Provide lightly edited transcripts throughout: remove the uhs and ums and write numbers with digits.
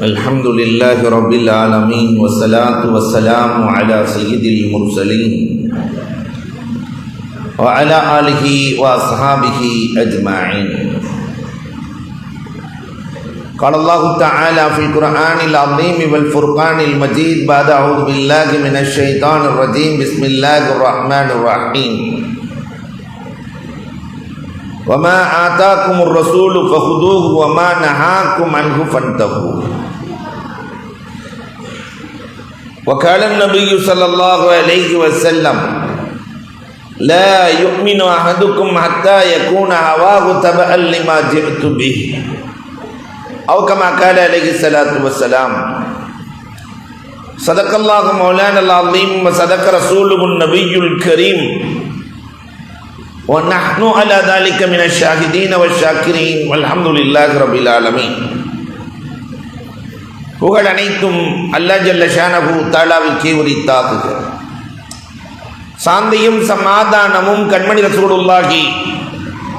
Alhamdulillah Rabbil Alamin wassalatu wassalamu ala sayyidil mursalin wa ala alihi wa ashabihi ajma'in. Qala Allah Ta'ala fil Qur'anil Azim wal Furqanil Majid ba'da a'udzu billahi minasy syaithanir rajim. Bismillahirrahmanirrahim. Wa ma ataakumur rasulu fakhuduhu wa ma nahakum anhu fantahu. Wa qala an-nabiy sallallahu alaihi wasallam la yu'minu ahadukum hatta yakuna hawahu taba'an lima ji'tu bih. Aw kama qala alaihi salatu wassalam. Sadaqallahu maulana al-azim wa sadaqa rasuluhu an-nabiyyul karim. Wa nahnu ala dhalika minasy syahidin wasyakirin walhamdulillahi rabbil alamin. புகழ் அனைத்தும் அல்லாஹ் ஜல்ல ஷானஹு தஆலாவுக்கே உரித்தாகுக. சாந்தியும் சமாதானமும் கண்மணி ரசூலுல்லாஹி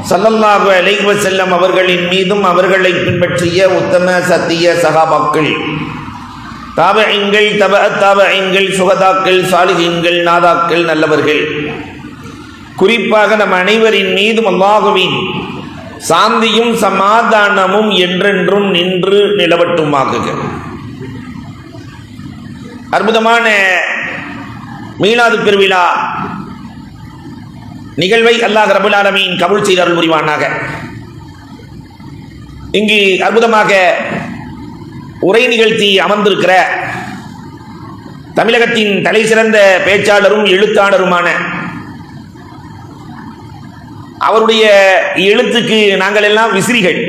ஸல்லல்லாஹு அலைஹி வஸல்லம் அவர்களின் மீதும் அவர்களை பின்பற்றிய உத்தம சத்திய சஹாபாக்கள், தாபிஈன்கள், தபஅத் தாபிஈன்கள், சுஹதாக்கள், சாலிஹீன்கள், நாதாக்கள், நல்லவர்கள், குறிப்பாக நம் அனைவரின் மீதும் அல்லாஹுவின் சாந்தியும் சமாதானமும் என்றென்றும் நின்று நிலவட்டுமாகுக. அற்புதமான மீலாது பெருவிழா நிகழ்வை அல்லாஹ் ரப்பல் ஆலமீன் கபூல் செய்து அருள் புரிவானாக. இங்கு அற்புதமாக உரை நிகழ்த்தி அமர்ந்திருக்கிற தமிழகத்தின் தலை சிறந்த பேச்சாளரும் எழுத்தாளருமான, அவருடைய எழுத்துக்கு நாங்கள் எல்லாம் விசிறிகள்,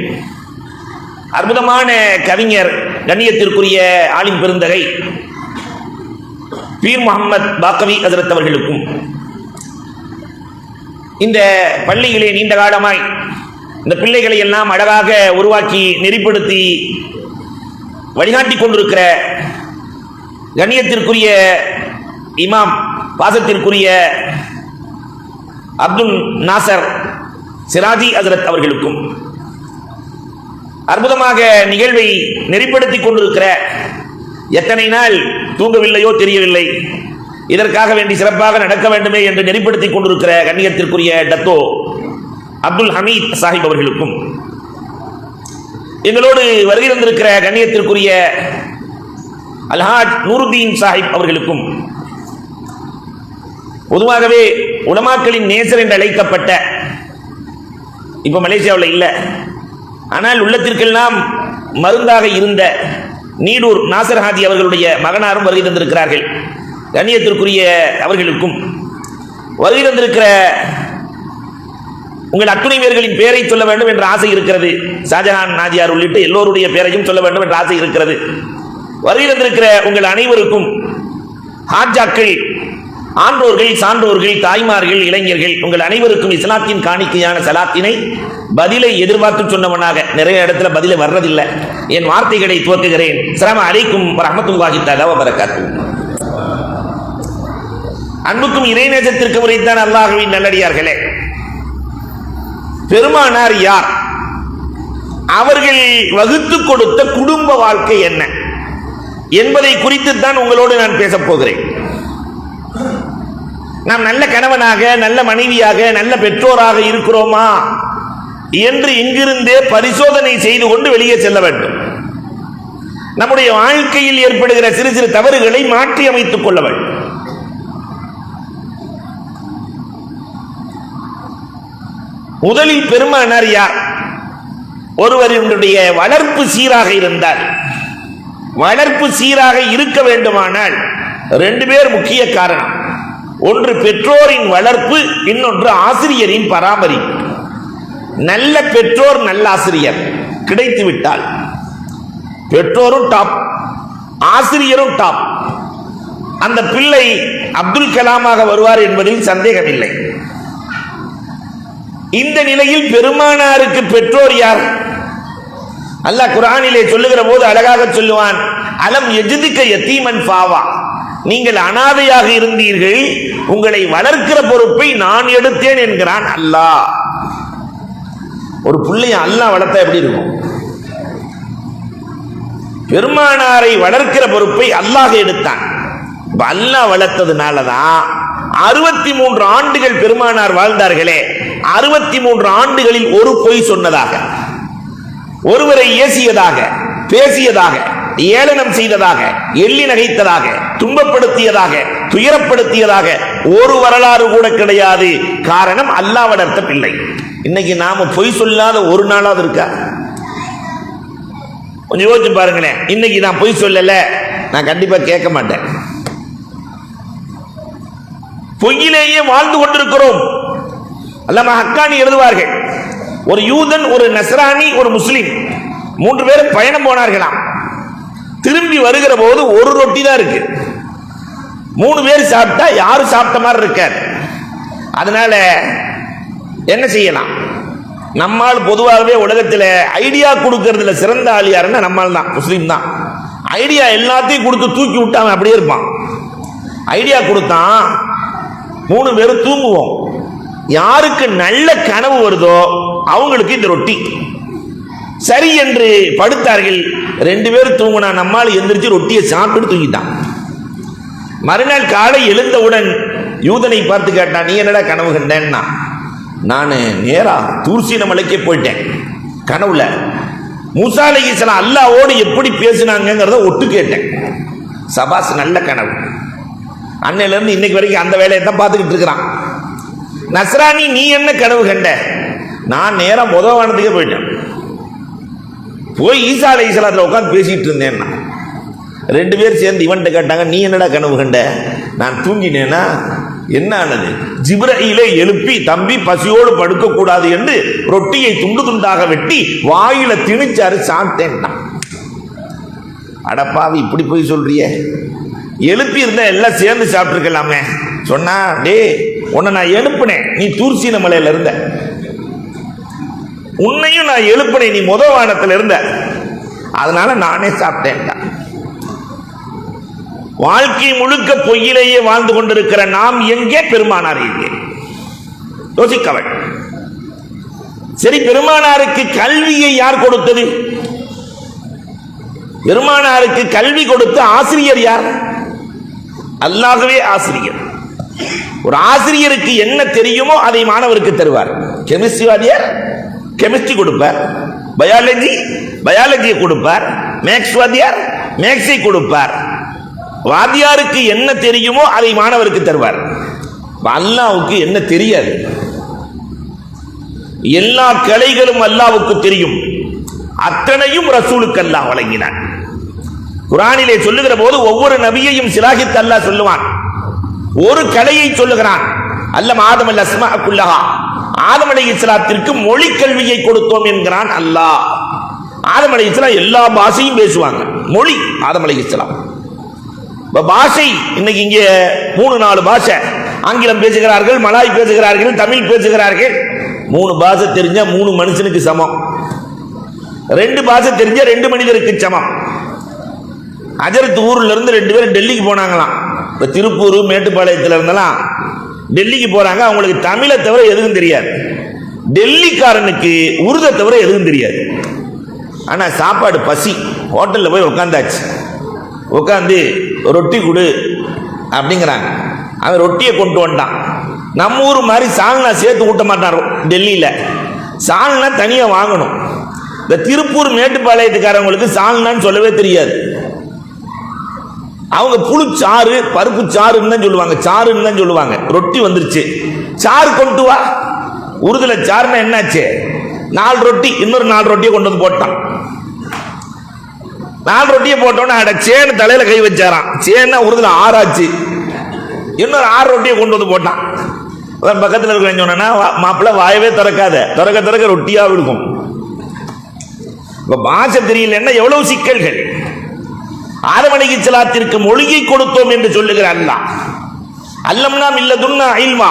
அற்புதமான கவிஞர், கண்ணியத்திற்குரிய ஆலிம் பெருந்தகை பீர் முஹம்மத் பாக்கவி ஹஜ்ரத் அவர்களுக்கும், இந்த பள்ளியிலே நீண்ட காலமாய் இந்த பிள்ளைகளை எல்லாம் அழகாக உருவாக்கி நெறிப்படுத்தி வழிகாட்டி கொண்டிருக்கிற கண்ணியத்திற்குரிய இமாம், பாசத்திற்குரிய அப்துல் நாசர் சிராஜி ஹஜ்ரத் அவர்களுக்கும், அற்புதமாக நிகழ்வை நெறிப்படுத்தி கொண்டிருக்கிற, எத்தனை நாள் தூங்கவில்லையோ தெரியவில்லை, இதற்காக வேண்டி சிறப்பாக நடக்க வேண்டுமே என்று நெறிப்படுத்தி கொண்டிருக்கிற கண்ணியத்திற்குரிய டத்தோ அப்துல் ஹமீத் சாஹிப் அவர்களுக்கும், எங்களோடு வருகை தந்திருக்கிற கண்ணியத்திற்குரிய அல்ஹாஜ் நூருதீன் சாஹிப் அவர்களுக்கும், பொதுவாகவே உலமாக்களின் நேசர் என்று அழைக்கப்பட்ட, இப்ப மலேசியாவில் இல்லை, ஆனால் உள்ளத்திற்கெல்லாம் மருந்தாக இருந்த நீடூர் நாசர் ஹாஜி அவர்களுடைய மகனாரும் வருகை தந்திருக்கிறார்கள். கண்ணியத்திற்குரிய அவர்களுக்கும், வருகை தந்திருக்கிற உங்கள் அத்துணை பேர்களின் பெயரை சொல்ல வேண்டும் என்ற ஆசை இருக்கிறது. ஷாஜஹான் நாஜியார் உள்ளிட்ட எல்லோருடைய பெயரையும் சொல்ல வேண்டும் என்ற ஆசை இருக்கிறது. வருகை தந்திருக்கிற உங்கள் அனைவருக்கும், ஹாஜாக்கள், ஆன்றோர்கள், சான்றோர்கள், தாய்மார்கள், இளைஞர்கள், உங்கள் அனைவருக்கும் இஸ்லாத்தின் காணிக்கையான சலாத்தினை பதிலை எதிர்பார்த்து சொன்னவனாக, நிறைய இடத்துல பதிலை வர்றதில்லை, என் வார்த்தைகளை துவக்குகிறேன். அஸ்ஸலாமு அலைக்கும் வரஹ்மத்துல்லாஹி தஆலா வ பரக்காத்துஹு. அன்புக்கும் இறைநேசத்திற்கு உரைத்தான் அல்லாஹ்வின் நல்லடியார்களே, பெருமானார் யார், அவர்கள் வகுத்து கொடுத்த குடும்ப வாழ்க்கை என்ன என்பதை குறித்துத்தான் உங்களோடு நான் பேசப் போகிறேன். நாம் நல்ல கணவனாக, நல்ல மனைவியாக, நல்ல பெற்றோராக இருக்கிறோமா என்று இங்கிருந்தே பரிசோதனை செய்து கொண்டு வெளியே செல்ல வேண்டும். நம்முடைய வாழ்க்கையில் ஏற்படுகிற சிறு சிறு தவறுகளை மாற்றி அமைத்துக் கொள்ள வேண்டும். முதலில் பெருமானார் யார்? ஒருவருடைய வளர்ப்பு சீராக இருந்தால், வளர்ப்பு சீராக இருக்க வேண்டுமானால் ரெண்டு பேர் முக்கிய காரணம். ஒன்று பெற்றோரின் வளர்ப்பு, இன்னொன்று ஆசிரியரின் பராமரிப்பு. நல்ல பெற்றோர், நல்ல ஆசிரியர் கிடைத்து விட்டால் பெற்றோரும் டாப், ஆசிரியரும் டாப், அந்த பிள்ளை அப்துல் கலாமாக வருவார் என்பதில் சந்தேகமில்லை. இந்த நிலையில் பெருமானாருக்கு பெற்றோர் யார்? அல்லாஹ் குர்ஆனிலே சொல்லுகிற போது அழகாக சொல்லுவான், அலம் யஜ்திக யதீமன் ஃபாவா, நீங்கள் அனாதையாக இருந்தீர்கள், உங்களை வளர்க்கிற பொறுப்பை நான் எடுத்தேன் என்கிறான் அல்லாஹ். ஒரு பிள்ளைய அல்லாஹ் வளர்த்தா எப்படி இருக்கும்? பெருமானாரை வளர்க்கிற பொறுப்பை அல்லாஹ் எடுத்தான். அல்லாஹ் வளர்த்ததுனாலதான் 63 ஆண்டுகள் பெருமானார் வாழ்ந்தார்களே, 63 ஆண்டுகளில் ஒரு பொய் சொன்னதாக, ஒருவரை ஏசியதாக, பேசியதாக, ஏளனம் செய்ததாக, எள்ளி நகைத்ததாக, துன்பப்படுத்தியதாக, துயரப்படுத்தியதாக ஒரு வரலாறு கூட கிடையாது. காரணம் அல்லாஹ் வளர்த்த பிள்ளை. இன்னைக்கு நாம பொய் சொல்லாத ஒரு நாளாவது இருக்கா? கொஞ்சம் யோசிச்சு பாருங்களேன். இன்னைக்கு நான் பொய் சொல்லல, நான் கண்டிப்பா கேட்க மாட்டேன். பொய்யிலேயே வாழ்ந்து கொண்டிருக்கிறோம். அல்லாமா ஹக்கானி எழுதுவார்கள், ஒரு யூதன், ஒரு நஸ்ரானி, ஒரு முஸ்லிம் 3 பேரும் பயணம் போனார்களாம். திரும்பி வருகிற போது ஒரு ரொட்டி தான் இருக்கு. 3 பேர் சாப்பிட்டா யாரும் சாப்பிட்ட மாதிரி இருக்காது. அதனால என்ன செய்யலாம்? நம்மால் பொதுவாகவே உலகத்தில் ஐடியா கொடுக்கறதுல சிறந்த ஆள் யாருன்னா நம்மால் தான், முஸ்லீம் தான். ஐடியா எல்லாத்தையும் கொடுத்து தூக்கி விட்டான் அப்படியே இருப்பான். ஐடியா கொடுத்தான், 3 பேரும் தூங்குவோம். யாருக்கு நல்ல கனவு வருதோ அவங்களுக்கு இந்த ரொட்டி. சரி என்று படுத்தார்கள். 2 பேர் தூங்கினா, நம்மால் எந்திரிச்சு ரொட்டியை சாப்பிட்டு தூங்கிட்டான். மறுநாள் காலை எழுந்தவுடன் யூதனை பார்த்து கேட்டான், நீ என்னடா கனவு கண்டேன்னா, நான் நேரா தூர்சீன மலைக்கே போயிட்டேன். கனவுல மூசா அலைஹிஸ்ஸலாம் அல்லாஹ்வோடு எப்படி பேசினாங்கிறத ஒட்டு கேட்டேன். சபாஸ், நல்ல கனவு. அன்னையில இருந்து இன்னைக்கு வரைக்கும் அந்த வேலையை தான் பார்த்துக்கிட்டு இருக்கிறான். நஸ்ரானி, நீ என்ன கனவு கண்ட? நான் நேரா முதவானத்துக்கே போயிட்டேன். போய் ஈசா அலைஹிஸ்ஸலாத்துல உட்காந்து பேசிட்டு இருந்தேன்னா, 2 பேர் சேர்ந்து இவன்கிட்ட கேட்டாங்க, நீ என்னடா கனவு கண்ட? நான் தூங்கினேனா என்ன ஆனது? ஜிப்ரீலை எழுப்பி, தம்பி பசியோடு படுக்க கூடாது என்று ரொட்டியை துண்டு துண்டாக வெட்டி வாயில திணிச்சாரு, சாப்பிட்டேன். அடப்பாவி, இப்படி போய் சொல்றிய? எழுப்பி இருந்தா எல்லாம் சேர்ந்து சாப்பிட்டுருக்கலாமே. சொன்னா, டே உன்னை நான் எழுப்பினேன், நீ தூர்சீன மலையில இருந்த. உன்னையும் நான் எழுப்பினேன், நீ முதவானத்தில் இருந்த. அதனால நானே சாப்பிட்டேன். வாழ்க்கை முழுக்க பொய்யிலேயே வாழ்ந்து கொண்டிருக்கிற நாம் எங்கே, பெருமானார் எங்கே? யோசிக்கவள். சரி, பெருமானாருக்கு கல்வியை யார் கொடுத்தது? பெருமானாருக்கு கல்வி கொடுத்த ஆசிரியர் யார்? அல்லாஹ்வே ஆசிரியர். ஒரு ஆசிரியருக்கு என்ன தெரியுமோ அதை மாணவருக்கு தருவார். கெமிஸ்ட்ரி வாத்தியார் கெமிஸ்ட்ரி கொடுப்பார், பயாலஜியை கொடுப்பார், மேக்ஸ் வாத்தியார் மேக்ஸை கொடுப்பார். வாத்தியாருக்கு என்ன தெரியுமோ அதை மாணவருக்கு தருவார். அல்லாஹ்வுக்கு என்ன தெரியாது? எல்லா கலைகளும் அல்லாஹ்வுக்கு தெரியும். அத்தனையும் ரசூலுக்கு அல்லாஹ் வழங்கினான். குர்ஆனிலே சொல்லுகிற போது ஒவ்வொரு நபியையும் சிலாகித்து அல்லாஹ் சொல்லுவான். ஒரு கலையை சொல்லுகிறான். அல்லம் ஆதம் அல் அஸ்மா குல்லஹா, ஆதம் அலைஹிஸ்ஸலாத்திற்கு மொழி கல்வியை கொடுத்தோம் என்கிறான் அல்லாஹ். ஆதம் அலைஹிஸ்ஸலாம் எல்லா பாஷையும் பேசுவாங்க. மொழி ஆதம் அலைஹிஸ்ஸலாம். பாஷை இன்னைக்கு இங்கே 3-4 பாஷை. ஆங்கிலம் பேசுகிறார்கள், மலாய் பேசுகிறார்கள், தமிழ் பேசுகிறார்கள். 3 பாஷை தெரிஞ்ச 3 மனுஷனுக்கு சமம். 2 பாஷை தெரிஞ்ச 2 மனிதருக்கு சமம். அஜரத் ஊர்ல இருந்து 2 பேரும் டெல்லிக்கு போனாங்களாம். இப்ப திருப்பூர் மேட்டுப்பாளையத்துல இருந்தெல்லாம் டெல்லிக்கு போறாங்க. அவங்களுக்கு தமிழை தவிர எதுவும் தெரியாது. டெல்லிக்காரனுக்கு உருதை தவிர எதுவும் தெரியாது. ஆனா சாப்பாடு பசி, ஹோட்டல்ல போய் உட்காந்தாச்சு. உட்காந்து ரொட்டி கொடு அப்படிங்கிறாங்க. அவன் ரொட்டியை கொண்டு வந்துட்டான். நம்ம ஊர் மாதிரி சால்னா சேர்த்து ஊட்ட மாட்டான். டெல்லியில சால்னா தனியா வாங்கணும். இந்த திருப்பூர் மேட்டுப்பாளையத்துக்காரங்களுக்கு சால்னான்னு சொல்லவே தெரியாது. அவங்க புழுச்சாறு, பருப்பு சாறுன்னு தான் சொல்லுவாங்க, சாறுன்னு தான் சொல்லுவாங்க. ரொட்டி வந்துருச்சு, சாறு கொண்டு வா. உருதுல சாறுனா என்னாச்சு? 4 ரொட்டி, இன்னொரு 4 ரொட்டியை கொண்டு வந்து போட்டான். 4 ரொட்டியை போட்டோன்னா அட சேனு தலையில கை வச்சாராம். சேனா உருதுல 6 ஆச்சு. இன்னொரு 6 ரொட்டியை கொண்டு வந்து போட்டான். பக்கத்தில் இருக்க சொன்னா, மாப்பிள்ள வாயவே திறக்காத, திறக்க ரொட்டியா இருக்கும். இப்ப பாஷை தெரியலன்னா எவ்வளவு சிக்கல்கள். ஆதம் அலைஹிஸ்ஸலாத்திற்கு மொழியை கொடுத்தோம் என்று சொல்லுகிற அல்லாஹ். அல்லம்னா மில்லதுன்னா இல்மா.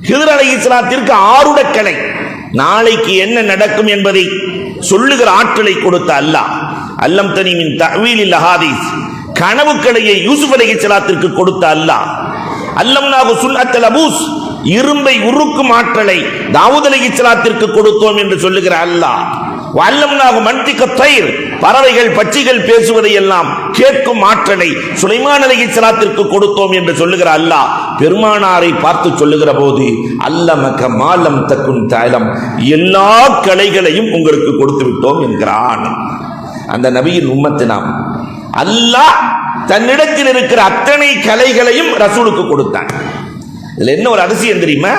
ஹித்ர் அலைஹிஸ்ஸலாத்திற்கு ஆருடக்கலை, நாளைக்கு என்ன நடக்கும் என்பதை சொல்லுகிற ஆற்றலை கொடுத்த அல்லாஹ். அல்லம் தனி மின் தஅவீலில் அஹாதீஸ், கனவு கலையை யூசுப் அலைஹிஸ்ஸலாத்திற்கு கொடுத்த அல்லாஹ். அல்லம்னாஹு சுன்னத்தல் அபூஸ், இரும்பை உருக்கும் ஆற்றலை தாவூத் அலைஹிஸ்ஸலாத்திற்கு கொடுத்தோம் என்று சொல்லுகிற அல்லாஹ், வல்லம்னாஹு மன்திக தைர், பறவைகள் பட்சிகள் பேசுவதை எல்லாம் கேட்கும் ஆற்றலை சுலைமான் அலைஹிஸ்ஸலாத்திற்கு கொடுத்தோம் என்று சொல்லுகிற அல்லாஹ் பெருமானாரை பார்த்து சொல்லுகிற போது அல்லமக மாலம் தக்குன் தஅலம், எல்லா கலைகளையும் உங்களுக்கு கொடுத்து விட்டோம் என்கிறான். அந்த நபியின் உம்மத்து நாம். அல்லாஹ் தன்னிடத்தில் இருக்கிற அத்தனை கலைகளையும் ரசூலுக்கு கொடுத்தான். இதுல என்ன ஒரு அதிசயம் தெரியுமா?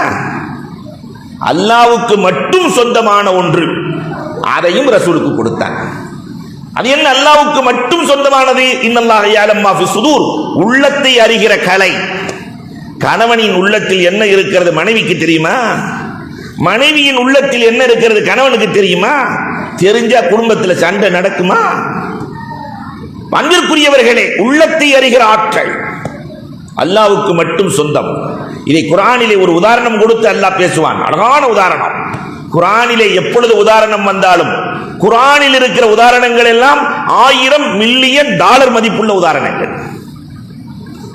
அல்லாஹ்வுக்கு மட்டும் சொந்தமான ஒன்று, அதையும் ரசூலுக்கு கொடுத்தான். அது என்ன அல்லாஹ்வுக்கு மட்டும் சொந்தமானது? இன்னல்லாஹ யஅலம் மா ஃபி சுதூர், உள்ளத்தை அறிகிற கலை. கணவனின் உள்ளத்தில் என்ன இருக்கிறது மனைவிக்கு தெரியுமா? மனைவியின் உள்ளத்தில் என்ன இருக்கிறது கணவனுக்கு தெரியுமா? தெரிஞ்சா குடும்பத்தில் சண்டை நடக்குமா? அன்பிற்குரியவர்களே, உள்ளத்தை அறிகிற ஆற்றல் அல்லாஹ்வுக்கு மட்டும் சொந்தம். இதை குர்ஆனிலே ஒரு உதாரணம் கொடுத்து அல்லாஹ் பேசுவான். அழகான உதாரணம். குர்ஆனிலே எப்பொழுது உதாரணம் வந்தாலும் குர்ஆனில் இருக்கிற உதாரணங்கள் எல்லாம் 1000 மில்லியன் டாலர் மதிப்புள்ள உதாரணங்கள்.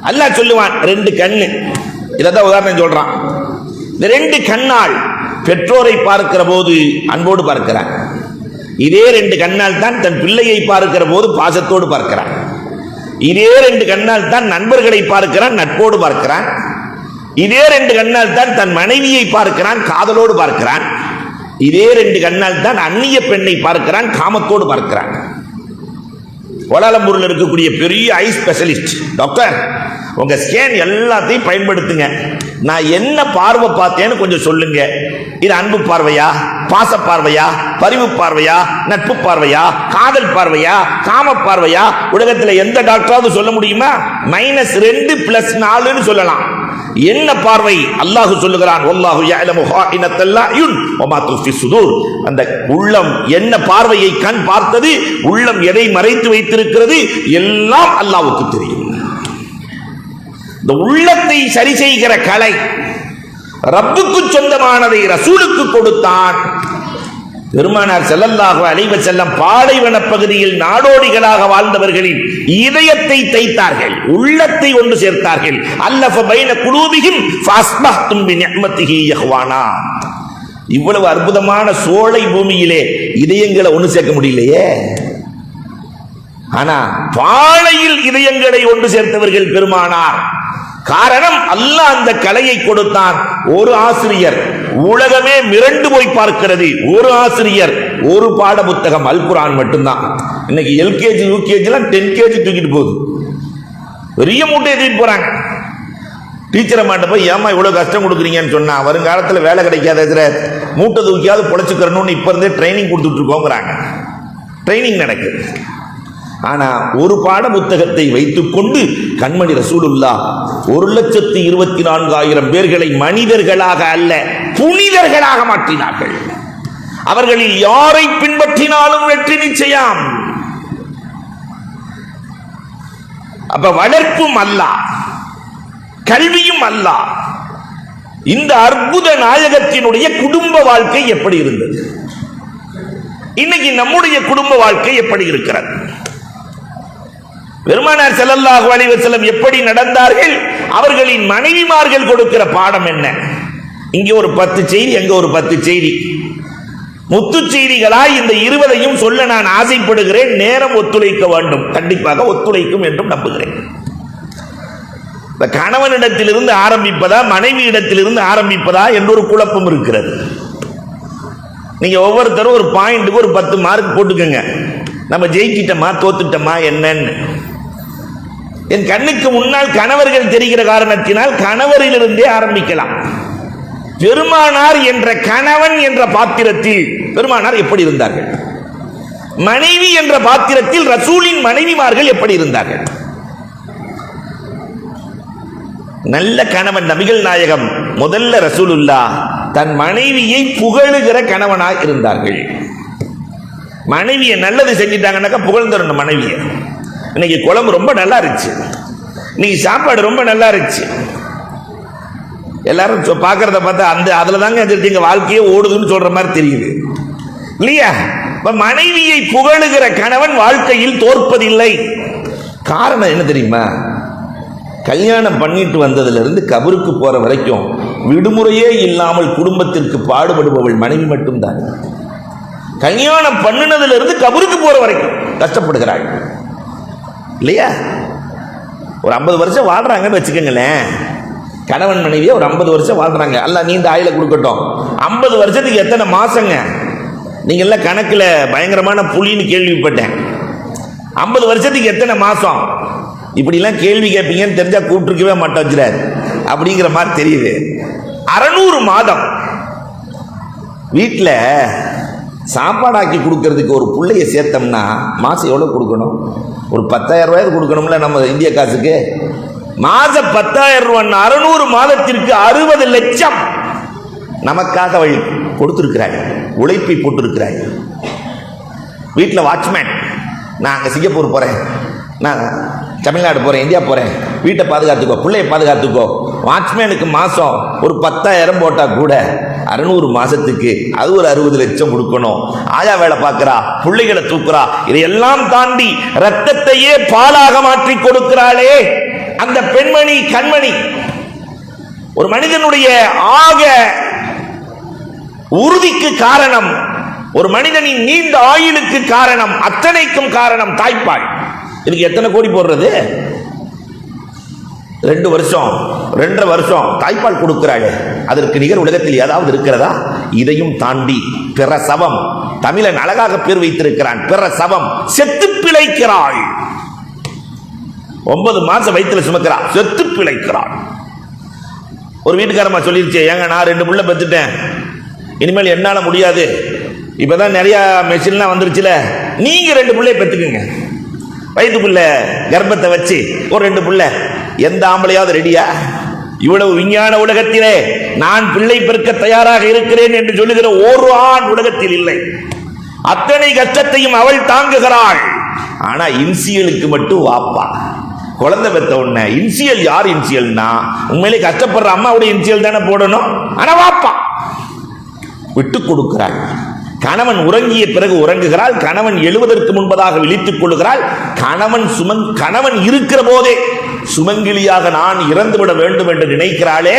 அல்லாஹ் சொல்லுவான், 2 கண்ணு, இதான் உதாரணம் சொல்றான். இந்த 2 கண்ணால் பெற்றோரை பார்க்கிற போது அன்போடு பார்க்கிறான். இதே 2 கண்ணால் தான் தன் பிள்ளையை பார்க்கிற போது பாசத்தோடு பார்க்கிறான். இதே 2 கண்ணால் தான் நண்பர்களை பார்க்கிறான், நட்போடு பார்க்கிறான். இதே 2 கண்ணால் தான் தன் மனைவியை பார்க்கிறான், காதலோடு பார்க்கிறான். இதே 2 கண்ணால் தான் அந்நிய பெண்ணை பார்க்கிறான், காமத்தோடு பார்க்கிறான். கோலாலம்பூரில் இருக்கக்கூடிய பெரிய ஐ ஸ்பெஷலிஸ்ட் டாக்டர், உங்க ஸ்கேன் எல்லாத்தையும் பயன்படுத்துங்க, நான் என்ன பார்வை பார்த்தேன்னு கொஞ்சம் சொல்லுங்க. இது அன்பு பார்வையா, பாச பார்வையா, பரிவு பார்வையா, நட்பு பார்வையா, காதல் பார்வையா, காம பார்வையா? உலகத்தில் எந்த டாக்டராவது சொல்ல முடியுமா? -2 + 4 சொல்லலாம். என்ன பார்வை? அல்லாஹ் சொல்லுகிறான், வல்லாஹு யஅலமு ஹாயினத்தல் அயுன் வமா துஃபி சுதூர். அந்த உள்ளம் என்ன பார்வையை கண் பார்த்தது, உள்ளம் எதை மறைத்து வைத்திருக்கிறது, எல்லாம் அல்லாஹ்வுக்கு தெரியும். இந்த உள்ளத்தை சரி செய்கிற கலை ரப்புக்கு சொந்தமானதை ரசூலுக்கு கொடுத்தான். பெருமானார் ஸல்லல்லாஹு அலைஹி வஸல்லம் பாலைவன பகுதியில் நாடோடிகளாக வாழ்ந்தவர்களின் இதயத்தை தைத்தார்கள், உள்ளத்தை ஒன்று சேர்த்தார்கள். அல்லஃப பைன குலூபிஹிம் ஃபஅஸ்பஹ்தும் பிநிஅமதிஹி இஹ்வானா. இவ்வளவு அற்புதமான சோலை பூமியிலே இதயங்களை ஒன்று சேர்க்க முடியலையே. ஆனா பாலையில் இதயங்களை ஒன்று சேர்த்தவர்கள் பெருமானார். காரணம், அல்லாஹ் அந்த கலையை கொடுத்தான். ஒரு ஆசிரியர், உலகமே மிரண்டு போய் பார்க்கிறது, ஒரு ஆசிரியர், ஒரு பாட புத்தகம் அல் குர்ஆன் மட்டும்தான். இன்னைக்கு எல்கேஜி யூகேஜி 10 கேஜி தூக்கிட்டு போகுது, பெரிய மூட்டையை தூக்கிட்டு போறாங்க. டீச்சரை மாட்ட போய் ஏமா இவ்வளவு கஷ்டம் கொடுக்குறீங்கன்னு சொன்னா, வருங்காலத்தில் வேலை கிடைக்காத மூட்டை தூக்கியாவது பொழைச்சுக்கிறணும்னு இப்ப இருந்தே ட்ரைனிங் கொடுத்துட்டு இருக்கோங்கிறாங்க. ட்ரைனிங் நடக்குது. ஆனா ஒரு பாட புத்தகத்தை வைத்துக் கொண்டு கண்மணி ரசூலுல்லாஹ் 1,24,000 பேர்களை மனிதர்களாக அல்ல புனிதர்களாக மாற்றினார்கள். அவர்களில் யாரை பின்பற்றினாலும் வெற்றி நிச்சயம். அப்ப வளர்ப்பும் அல்லாஹ், கல்வியும் அல்லாஹ். இந்த அற்புத நாயகத்தினுடைய குடும்ப வாழ்க்கை எப்படி இருந்தது? இன்னைக்கு நம்முடைய குடும்ப வாழ்க்கை எப்படி இருக்கிறது? பெருமானார் ஸல்லல்லாஹு அலைஹி வஸல்லம் எப்படி நடந்தார்கள்? அவர்களின் மனைவிமார்கள் கொடுக்கிற பாடம் என்ன? இங்கே ஒரு 10 செய்தி, அங்க ஒரு 10 செய்தி, முத்து செய்திகளாய் இந்த 20ஐயும் சொல்ல நான் ஆசைப்படுகிறேன். நேரம் ஒத்துழைக்க வேண்டும், கண்டிப்பாக ஒத்துழைக்கும் என்றும் நம்புகிறேன். கணவனிடத்திலிருந்து ஆரம்பிப்பதா மனைவி இடத்திலிருந்து ஆரம்பிப்பதா என்று ஒரு குழப்பம் இருக்கிறது. நீங்க ஒவ்வொருத்தரும் ஒரு பாயிண்ட்டுக்கு ஒரு 10 மார்க் போட்டுக்கோங்க. நம்ம ஜெயிக்கிட்டோமா தோத்துட்டோமா என்னன்னு. என் கண்ணுக்கு முன்னால் கணவர்கள் தெரிகிற காரணத்தினால் கணவரிலிருந்தே ஆரம்பிக்கலாம். பெருமானார் என்ற கணவன் என்ற பாத்திரத்தில் பெருமானார் எப்படி இருந்தார்கள்? மனைவி என்ற பாத்திரத்தில் ரசூலின் மனைவிமார்கள் எப்படி இருந்தார்கள்? நல்ல கணவன் நபிகள் நாயகம் முதல்ல ரசூலுல்லாஹ் தன் மனைவியை புகழுகிற கணவனாய் இருந்தார்கள். மனைவியை நல்லது செஞ்சிட்டாங்கன்னாக்கா புகழ்ந்துடணும் மனைவியை. இன்னைக்கு குழம்பு ரொம்ப நல்லா இருந்துச்சு, இன்னைக்கு சாப்பாடு ரொம்ப நல்லா இருந்துச்சு, எல்லாரும் பார்க்கறத பார்த்தா அதுல தாங்க எங்க வாழ்க்கையே ஓடுதுன்னு சொல்ற மாதிரி தெரியுது இல்லையா? மனைவியை புகழுகிற கணவன் வாழ்க்கையில் தோற்பதில்லை. காரணம் என்ன தெரியுமா? கல்யாணம் பண்ணிட்டு வந்ததுல இருந்து கபருக்கு போற வரைக்கும் விடுமுறையே இல்லாமல் குடும்பத்திற்கு பாடுபடுபவள் மனைவி மட்டும்தான். கல்யாணம் பண்ணினதுல இருந்து கபருக்கு போற வரைக்கும் கஷ்டப்படுகிறாள் இல்லையா? ஒரு 50 வருஷம் வாழ்றாங்கன்னு வச்சுக்கோங்களேன். கணவன் மனைவியே ஒரு 50 வருஷம் வாழ்றாங்க. அல்லாஹ் நீண்ட ஆயுள கொடுக்கட்டும். 50 வருஷத்துக்கு எத்தனை மாசங்க? நீங்க எல்லாம் கணக்குல பயங்கரமான புலின்னு கேள்விப்பட்டேன். 50 வருஷத்துக்கு எத்தனை மாசம்? இப்படிலாம் கேள்வி கேட்பீங்கன்னு தெரிஞ்சா கூப்பிட்டுருக்கவே மாட்டோம் வச்சுறாரு அப்படிங்கிற மாதிரி தெரியுது. 600 மாதம் வீட்டில் சாப்பாடாக்கி கொடுக்கறதுக்கு ஒரு பிள்ளைய சேர்த்தோம்னா மாசம் எவ்வளவு கொடுக்கணும்? ஒரு 10,000 ரூபாய் கொடுக்கணும்ல நம்ம இந்திய காசுக்கு. மாசம் 10,000 ரூபாய். 600 மாதத்திற்கு 60 லட்சம் நமக்காக அவள் கொடுத்திருக்கிறாள், உழைப்பை போட்டிருக்கிறாள். வீட்டில் வாட்ச்மேன், நான் அங்கே சிங்கப்பூர் போறேன், நான் தமிழ்நாடு போறேன், இந்தியா போறேன், வீட்டை பாதுகாத்துக்கோ, பிள்ளைய பாதுகாத்துக்கோ. வாட்ச்மேனுக்கு மாசம் ஒரு 10,000 போட்டா கூட 600 மாசத்துக்கு அது ஒரு 60 லட்சம் கொடுக்கணும். ஆயா வேலை பார்க்கிறா, பிள்ளைகளை தூக்குறா, இதையெல்லாம் தாண்டி ரத்தத்தையே பாலாக மாற்றி கொடுக்கிறாளே அந்த பெண்மணி, கண்மணி. ஒரு மனிதனுடைய ஆக உறுதிக்கு காரணம், ஒரு மனிதனின் நீண்ட ஆயுளுக்கு காரணம், அத்தனைக்கும் காரணம் தாய்ப்பால். இதுக்கு எத்தனை கோடி போடுறது? 2 வருஷம் 2.5 வருஷம் தாய்ப்பால் கொடுக்கிறாள். அதற்கு நிகர் உலகத்தில் ஏதாவது இருக்கிறதா? இதையும் தாண்டி பிரசவம். தமிழன் அழகாக பேர் வைத்திருக்கிறான், பிரசவம். செத்து பிழைக்கிறாள். 9 மாசம் வயிற்றுல சுமக்கிறா, செத்து பிழைக்கிறாள். ஒரு வீட்டுக்காரமா சொல்லிருச்சு, ஏங்க நான் 2 புள்ள பெற்றுட்டேன், இனிமேல் என்னால முடியாது, இப்பதான் நிறைய மெஷின்லாம் வந்துருச்சுல, நீங்க 2 பிள்ளைய பெற்றுக்குங்க. வயிற்றுக்குள்ள கர்ப்பத்தை வச்சு ஒரு 2 பிள்ளை. எந்த ஆம்பளையாவது ரெடியா? இவ்வளவு விஞ்ஞான உலகத்திலே நான் பிள்ளை பெருக்க தயாராக இருக்கிறேன் என்று சொல்லுகிற ஒரு ஆண் உலகத்தில் இல்லை. அத்தனை கஷ்டத்தையும் அவள் தாங்குகிறாள். ஆனா இன்சியலுக்கு மட்டும் வாப்பா. குழந்தை பெற்ற உடனே இன்சியல் யார்? இன்சியல்னா உண்மையிலே கஷ்டப்படுற அம்மாவுடைய இன்சியல் தானே போடணும். ஆனா வாப்பா விட்டு கொடுக்கிறாள். கணவன் உறங்கிய பிறகு உறங்குகிறாள். கணவன் எழுவதற்கு முன்பதாக விழித்துக் கொள்ளுகிறாள். கணவன் இருக்கிற போதே சுமங்கிலியாக நான் இறந்துவிட வேண்டும் என்று நினைக்கிறாளே,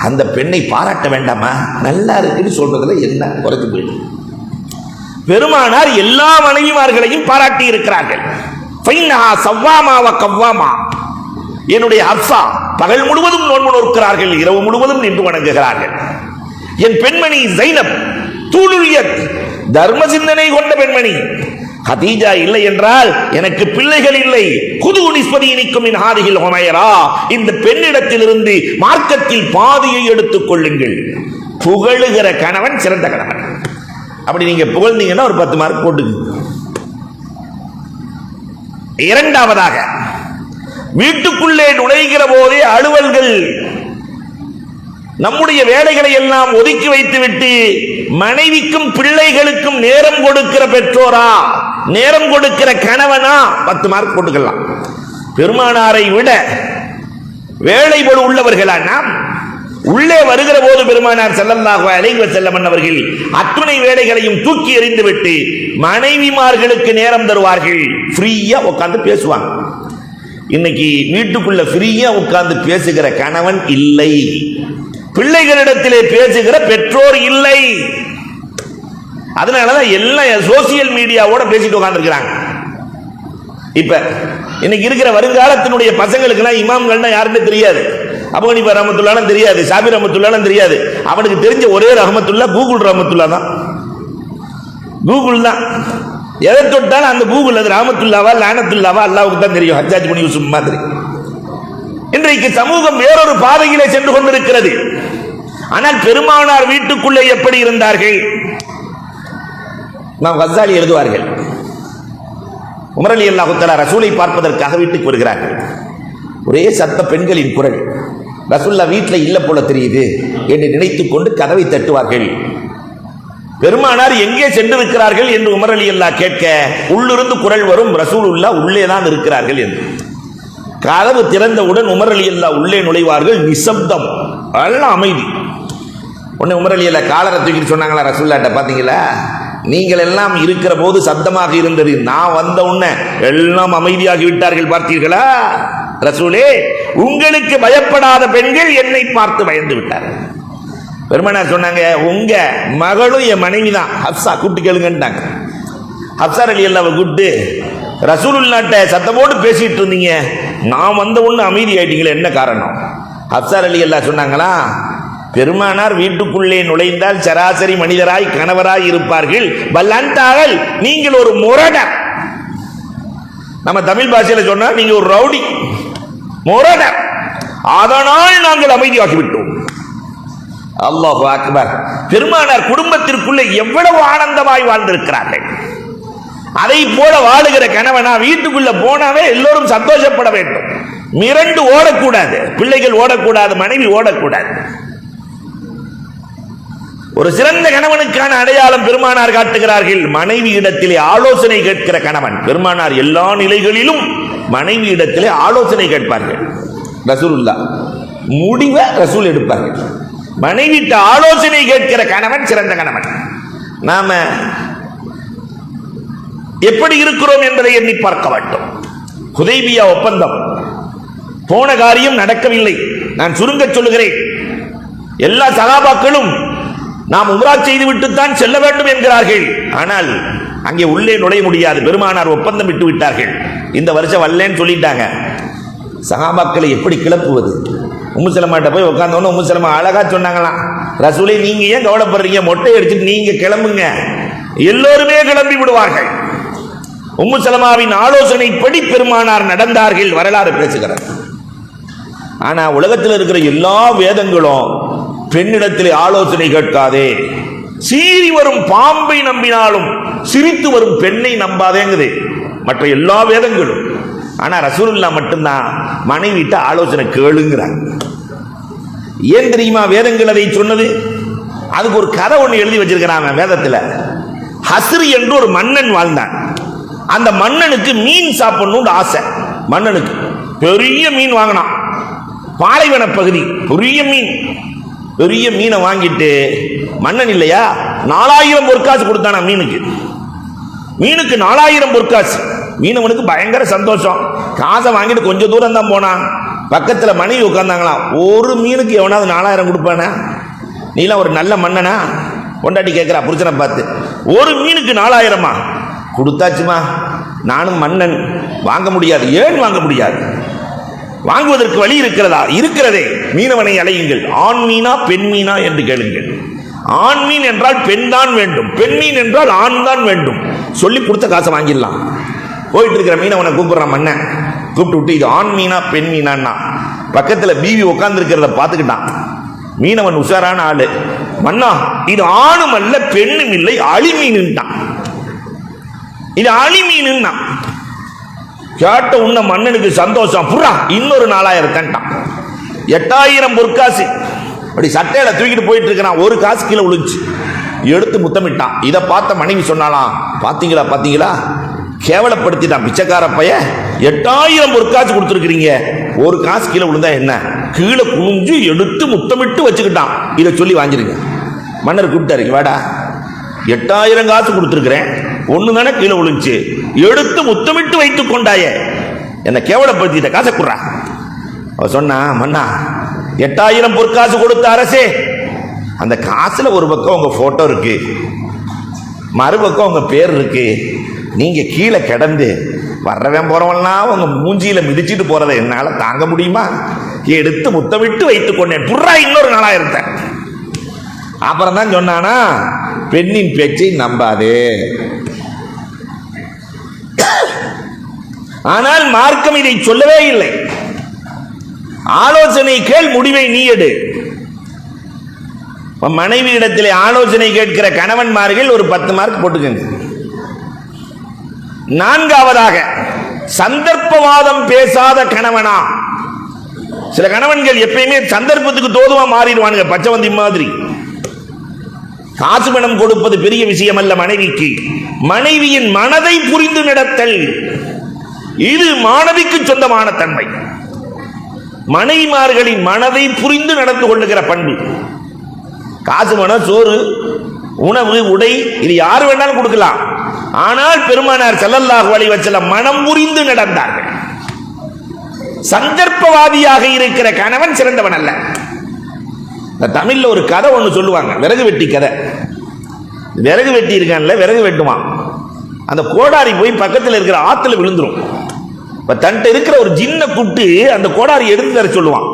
அந்த பெண்ணை பாராட்ட வேண்டாமா? நல்லா இருக்குன்னு சொல்றதுல என்ன குறைஞ்சு போயிடும்? பெருமானார் எல்லா மனைவிமார்களையும் பாராட்டி இருக்கிறார்கள். என்னுடைய ஹப்ஸா பகல் முழுவதும் நோன்பு நோக்கிறார்கள், இரவு முழுவதும் நின்று வணங்குகிறார்கள். என் பெண்மணி ஜைனப் தூளுரியத், தர்ம சிந்தனை கொண்ட பெண்மணி. ஹதீஜா இல்லை என்றால் எனக்கு பிள்ளைகள் இல்லை. குது நிஸ்பதி இனிக்கும் இன் ஹாதிஹில் ஹுமைரா, இந்த பெண்ணிடத்திலிருந்து மார்க்கத்தில் பாதியை எடுத்துக் கொள்ளுங்கள். புகழுகிற கணவன் சிறந்த கணவன். அப்படி நீங்க புகழ்ந்தீங்கன்னா ஒரு 10 மார்க் போட்டுங்க. இரண்டாவதாக, வீட்டுக்குள்ளே நுழைகிற போதே அலுவல்கள், நம்முடைய வேலைகளை எல்லாம் ஒதுக்கி வைத்துவிட்டு மனைவிக்கும் பிள்ளைகளுக்கும் நேரம் கொடுக்கிற பெற்றோரா, நேரம் கொடுக்கிற கணவனா? 10 மார்க் போட்டுக்கலாம். பெருமானாரை விட வேலை போல உள்ளவர்களா நாம்? உள்ளே வருகிற போது பெருமானார் ஸல்லல்லாஹு அலைஹி வஸல்லம் அவர்கள் அத்துணை வேலைகளையும் தூக்கி எறிந்துவிட்டு மனைவிமார்களுக்கு நேரம் தருவார்கள். ஃப்ரீயா உட்கார்ந்து பேசுவாங்க. இன்னைக்கு வீட்டுக்குள்ள ஃப்ரீயா உட்கார்ந்து பேசுகிற கணவன் இல்லை, பிள்ளைகளிடத்திலே பேசுகிற பெற்றோர் இல்லை. அதனாலதான் எல்லாம் சோசியல் மீடியாவோட பேசிட்டு உட்கார்ந்துருக்கிறாங்க. இப்ப இன்னைக்கு இருக்கிற வருங்காலத்தினுடைய பசங்களுக்கு எல்லாம் இமாம்கள்னா யாருன்னு தெரியாது. அபூ ஹனீஃபா ரஹ்மத்துல்லாஹ் தெரியாது, ஷாஃபி ரஹ்மத்துல்லாஹ் தெரியாது. அவனுக்கு தெரிஞ்ச ஒரே ரஹ்மத்துல்லாஹ் கூகுள் ரஹ்மத்துல்லாஹ் தான். கூகுள் தான். எதை தொட்டாலும் அந்த கூகுள் அது ரஹ்மத்துல்லாவா லானத்துல்லாவா அல்லாஹ்வுக்கு தான் தெரியும். ஹஜ்ஜாஜ் பின் யூசுப் மாதிரி. இன்றைக்கு சமூகம் வேறொரு பாதையிலே சென்று கொண்டிருக்கிறது. ஆனால் பெருமானார் வீட்டுக்குள்ளே எப்படி இருந்தார்கள்? நாம் கஸாலி எழுதுவார்கள், உமர் ரலியல்லாஹு தஆலா ரசூலை பார்ப்பதற்காக வீட்டுக்கு வருகிறார்கள். ஒரே சத்த பெண்களின் குரல். ரசூலுல்லாஹ் வீட்டில் இல்ல போல தெரியுது என்று நினைத்துக் கொண்டு கதவை தட்டுவார்கள். பெருமானார் எங்கே சென்றிருக்கிறார்கள் என்று உமர் ரலியல்லாஹு கேட்க, உள்ளிருந்து குரல் வரும், ரசூலுல்லாஹ் உள்ளே தான் இருக்கிறார்கள் என்று. கதவு திறந்தவுடன் உமர் ரலியல்லாஹு உள்ளே நுழைவார்கள். நிசப்தம், எல்லாம் அமைதி. உடனே உமர் ரலியல்லாஹு காலரை தூக்கிட்டு சொன்னாங்களா ரசூலுல்லாஹ்ட்ட, பாத்தீங்களா நீங்கள் எல்லாம் இருக்கிற போது சத்தமாக இருந்தது, நான் வந்த உடனே எல்லாம் அமைதியாகி விட்டார்கள் பார்த்தீர்களா? ரசூலே, உங்களுக்கு பயப்படாத பெண்கள் என்னை பார்த்து பயந்து விட்டார்கள். பெருமானார் சொன்னாங்க, உங்க மகளும் என் மனைவி தான், ஹப்சா கூப்பிட்டு கேளுங்கன்ட்டாங்க. ஹப்சா ரலியல்லாஹு கூப்பிட்டு, ரசூலுல்லாஹ்ட்ட சத்தமோடு பேசிட்டு இருந்தீங்க, நான் வந்த ஒண்ணு அமைதி ஆயிட்டீங்களே, என்ன காரணம்? ஹப்சா ரலியல்லாஹு சொன்னாங்களா, பெருமானார் வீட்டுக்குள்ளே நுழைந்தால் சராசரி மனிதராய் கணவராய் இருப்பார்கள், பல்லன்டார்கள் நீங்கள் ஒரு முரடர். நம்ம தமிழ் பாஷையில சொன்னா நீங்க ஒரு ரவுடி, முரடர், அதனால் நாங்கள் அமைதியாகிவிட்டோம். அல்லாஹு அக்பர். பெருமானார் குடும்பத்திற்குள்ளே எவ்வளவு ஆனந்தமாய் வாழ்ந்திருக்கிறார்கள். அதை போல வாழுகிற கணவனா வீட்டுக்குள்ள போனாவே எல்லோரும் சந்தோஷப்பட வேண்டும். மிரண்டு ஓடக்கூடாது, பிள்ளைகள் ஓடக்கூடாது, மனைவி ஓடக்கூடாது. ஒரு சிறந்த கணவனுக்கான அடையாளம் பெருமானார் காட்டுகிறார்கள். மனைவி இடத்திலே ஆலோசனை கேட்கிற கணவன். பெருமானார் எல்லா நிலைகளிலும் மனைவி இடத்திலே ஆலோசனை கேட்பார்கள். ரசூலுல்லாஹ் முடிவை ரசூல் எடுப்பார்கள். மனைவிட்ட ஆலோசனை கேட்கிற கணவன் சிறந்த கணவன். நாம எப்படி இருக்கிறோம் என்பதை எண்ணி பார்க்க வேண்டும். ஹுதைபியா ஒப்பந்தம் போன காரியம் நடக்கவில்லை. நான் சுருங்க சொல்லுகிறேன், எல்லா சகாபாக்களும் நாம் உம்ரா செய்துவிட்டுத்தான் செல்ல வேண்டும் என்கிறார்கள். ஆனால் அங்கே உள்ளே நுழைய முடியாது, பெருமானார் ஒப்பந்தம் விட்டு விட்டார்கள். இந்த வருஷம் வரலன்னு சொல்லிட்டாங்க. சகாபாக்களை எப்படி கிளப்புவது? உம்மு சலமாட்ட போய் உட்கார்ந்தோன்னு உம்மு சலமா அழகா சொன்னாங்களாம், ரசூலே நீங்க ஏன் கவலைப்படுறீங்க, மொட்டை அடிச்சுட்டு நீங்க கிளம்புங்க. எல்லோருமே கிளம்பி விடுவார்கள். உம்மு சலமாவின் ஆலோசனைப்படி பெருமானார் நடந்தார்கள், வரலாறு பேசுகிறார். ஆனா உலகத்தில் இருக்கிற எல்லா வேதங்களும் பெண்ணிடத்திலே ஆலோசனை கேட்காதே, சீறி வரும் பாம்பை நம்பினாலும் சிரித்து வரும் பெண்ணை நம்பாதேங்குது மற்ற எல்லா வேதங்களும். ஆனா ரசூலுல்லாஹ் மட்டும்தான் மனைவிட்ட ஆலோசனை கேளுங்கிறாங்க. ஏன் தெரியுமா வேதங்கள் அதை சொன்னது? அதுக்கு ஒரு கதை ஒன்று எழுதி வச்சிருக்கிறாங்க வேதத்தில். ஹஸ்ரி என்று ஒரு மன்னன் வாழ்ந்தான். அந்த மன்னனுக்கு மீன் சாப்பிடணும்னு ஆசை. மன்னனுக்கு பெரிய மீன் வாங்கினான், பாலைவன பகுதி, பெரிய மீனை வாங்கிட்டு மன்னன் இல்லையா 4000 பொற்காசு கொடுத்தானா மீனுக்கு. 4000 பொற்காசு. மீனவனுக்கு பயங்கர சந்தோஷம். காசை வாங்கிட்டு கொஞ்சம் தூரம் தான் போனான். பக்கத்துல மனைவி உட்கார்ந்தாங்களாம். ஒரு மீனுக்கு எவனாவது 4000 கொடுப்பானா? நீலாம் ஒரு நல்ல மன்னனா? பொண்டாட்டி கேட்கிறா புருஷனை பார்த்து. ஒரு மீனுக்கு 4000மா? கொடுத்தாச்சுமா, நானும் மன்னன், வாங்க முடியாது. ஏன் வாங்க முடியாது? வாங்குவதற்கு வழி இருக்கிறதா? இருக்கிறதே. மீனவனை அழையுங்கள். ஆண் மீனா பெண் மீனா என்று கேளுங்கள். ஆண் மீன் என்றால் பெண் தான் வேண்டும், பெண் மீன் என்றால் ஆண் தான் வேண்டும். சொல்லி கொடுத்த காசை வாங்கிடலாம். போயிட்டு இருக்கிற மீனவனை கூப்பிடுறான் மன்னன். கூப்பிட்டு விட்டு, இது ஆண் மீனா பெண் மீனான்னா பக்கத்துல பீவி உட்கார்ந்து இருக்கிறத பார்த்துக்கிட்டான். மீனவன் உஷாரான ஆளு. மன்னா, இது ஆணும் அல்ல பெண்ணும் இல்லை, அழிமீன். இது அழிமீன் கேட்ட உன்ன மன்னனுக்கு சந்தோஷம். புறா இன்னொரு 4000 தண்டான். 8000 பொற்காசு. அப்படி சட்டையில தூக்கிட்டு போயிட்டு இருக்கிறான். ஒரு காசு கீழே விழுந்துச்சு. எடுத்து முத்தமிட்டான். இதை பார்த்த மனைவி சொன்னாலாம், பாத்தீங்களா கேவலப்படுத்திட்டான் பிச்சைக்கார பைய. 8000 பொற்காசு கொடுத்துருக்கிறீங்க, ஒரு காசு கீழே விழுந்தா என்ன? கீழே குனிஞ்சு எடுத்து முத்தமிட்டு வச்சுக்கிட்டான். இதை சொல்லி வாங்கிருங்க. மன்னர் கூப்பிட்டாரு, வாடா, 8000 காசு கொடுத்துருக்கிறேன், ஒண்ணு தானே கீழே விழுந்துச்சு, எடுத்து முத்தமிட்டு வைத்துக் கொண்டாய, என்ன கேவலப்படுத்திட்ட, காசை குடுறா. அவ சொன்னா, மன்னா 8000 பொற்காசு கொடுத்த அரசே, அந்த காசுல ஒரு பக்கம் உங்க போட்டோ இருக்கு, மறுபக்கம் உங்க பேர் இருக்கு. நீங்க கீழே கிடந்து வர்றவன் போறவன்லாம் உங்க மூஞ்சியில மிதிச்சிட்டு போறதை என்னால தாங்க முடியுமா? எடுத்து முத்தமிட்டு வைத்துக் கொண்டேன். புறா இன்னொரு 4000. அப்புறம் தான் சொன்னானா, பெண்ணின் பேச்சை நம்பாதே. ஆனால் மார்க்கம் இதை சொல்லவே இல்லை. ஆலோசனை கேள், முடிவை நீ எடு. மனைவி இடத்திலே ஆலோசனை கேட்கிற கணவன்மார்கள் ஒரு 10 மார்க் போட்டுக்கங்க. 4வது, சந்தர்ப்பவாதம் பேசாத கணவனா. சில கணவன்கள் எப்பயுமே சந்தர்ப்பத்துக்கு தோதுவா மாறிடுவானுங்க, பச்சைவந்தி மாதிரி. காசு பணம் கொடுப்பது பெரிய விஷயம் அல்ல மனைவிக்கு. மனைவியின் மனதை புரிந்து நடத்தல், இது மாணவிக்கு சொந்தமான தன்மை. மனைவிமார்களின் மனதை புரிந்து நடந்து கொள்ளுகிற பண்பு. காசு பணம், சோறு, உணவு, உடை, இது யாரு வேணாலும் கொடுக்கலாம். ஆனால் பெருமானார் ஸல்லல்லாஹு அலைஹி வஸல்லம் மனம் புரிந்து நடந்தார்கள். சந்தர்ப்பவாதியாக இருக்கிற கணவன் சிறந்தவன் அல்ல. தமிழ்ல ஒரு கதை ஒண்ணு சொல்லுவாங்க, விறகு வெட்டி கதை. விறகு வெட்டி இருக்கான்ல, விறகு வெட்டுவான். அந்த கோடாரி போய் பக்கத்தில் இருக்கிற ஆத்துல விழுந்துரும். தன்ட்ட இருக்கிற ஒரு ஜின்ன கூப்பிட்டு அந்த கோடாரி எடுத்து தர சொல்லுவான்.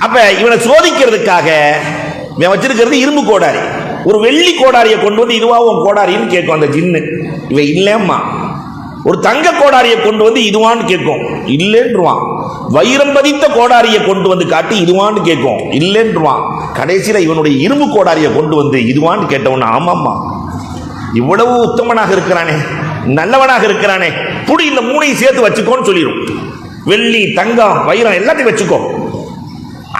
அப்ப இவனை சோதிக்கிறதுக்காக இவன் வச்சிருக்கிறது இரும்பு கோடாரி. ஒரு வெள்ளி கோடாரியை கொண்டு வந்து இதுவா உன் கோடாரின்னு கேட்கும் அந்த ஜின்னு. இவன் இல்லம்மா. ஒரு தங்க கோடாரியை கொண்டு வந்து இதுவான்னு கேட்கும், இல்லைன்றுவான். வைரம் பதித்த கோடாரியை கொண்டு வந்து காட்டி இதுவான்னு கேட்கும், இல்லைன்றுவான். கடைசியில இவனுடைய இரும்பு கோடாரியை கொண்டு வந்து இதுவான்னு கேட்டவன, ஆமாம்மா இவ்வளவு உத்தமனாக இருக்கிறானே, நல்லவனாக இருக்கிறானே, புடி இந்த மூணையும் சேர்த்து வச்சுக்கோன்னு சொல்லிடும். வெள்ளி, தங்கம், வைரம் எல்லாத்தையும் வச்சுக்கோ.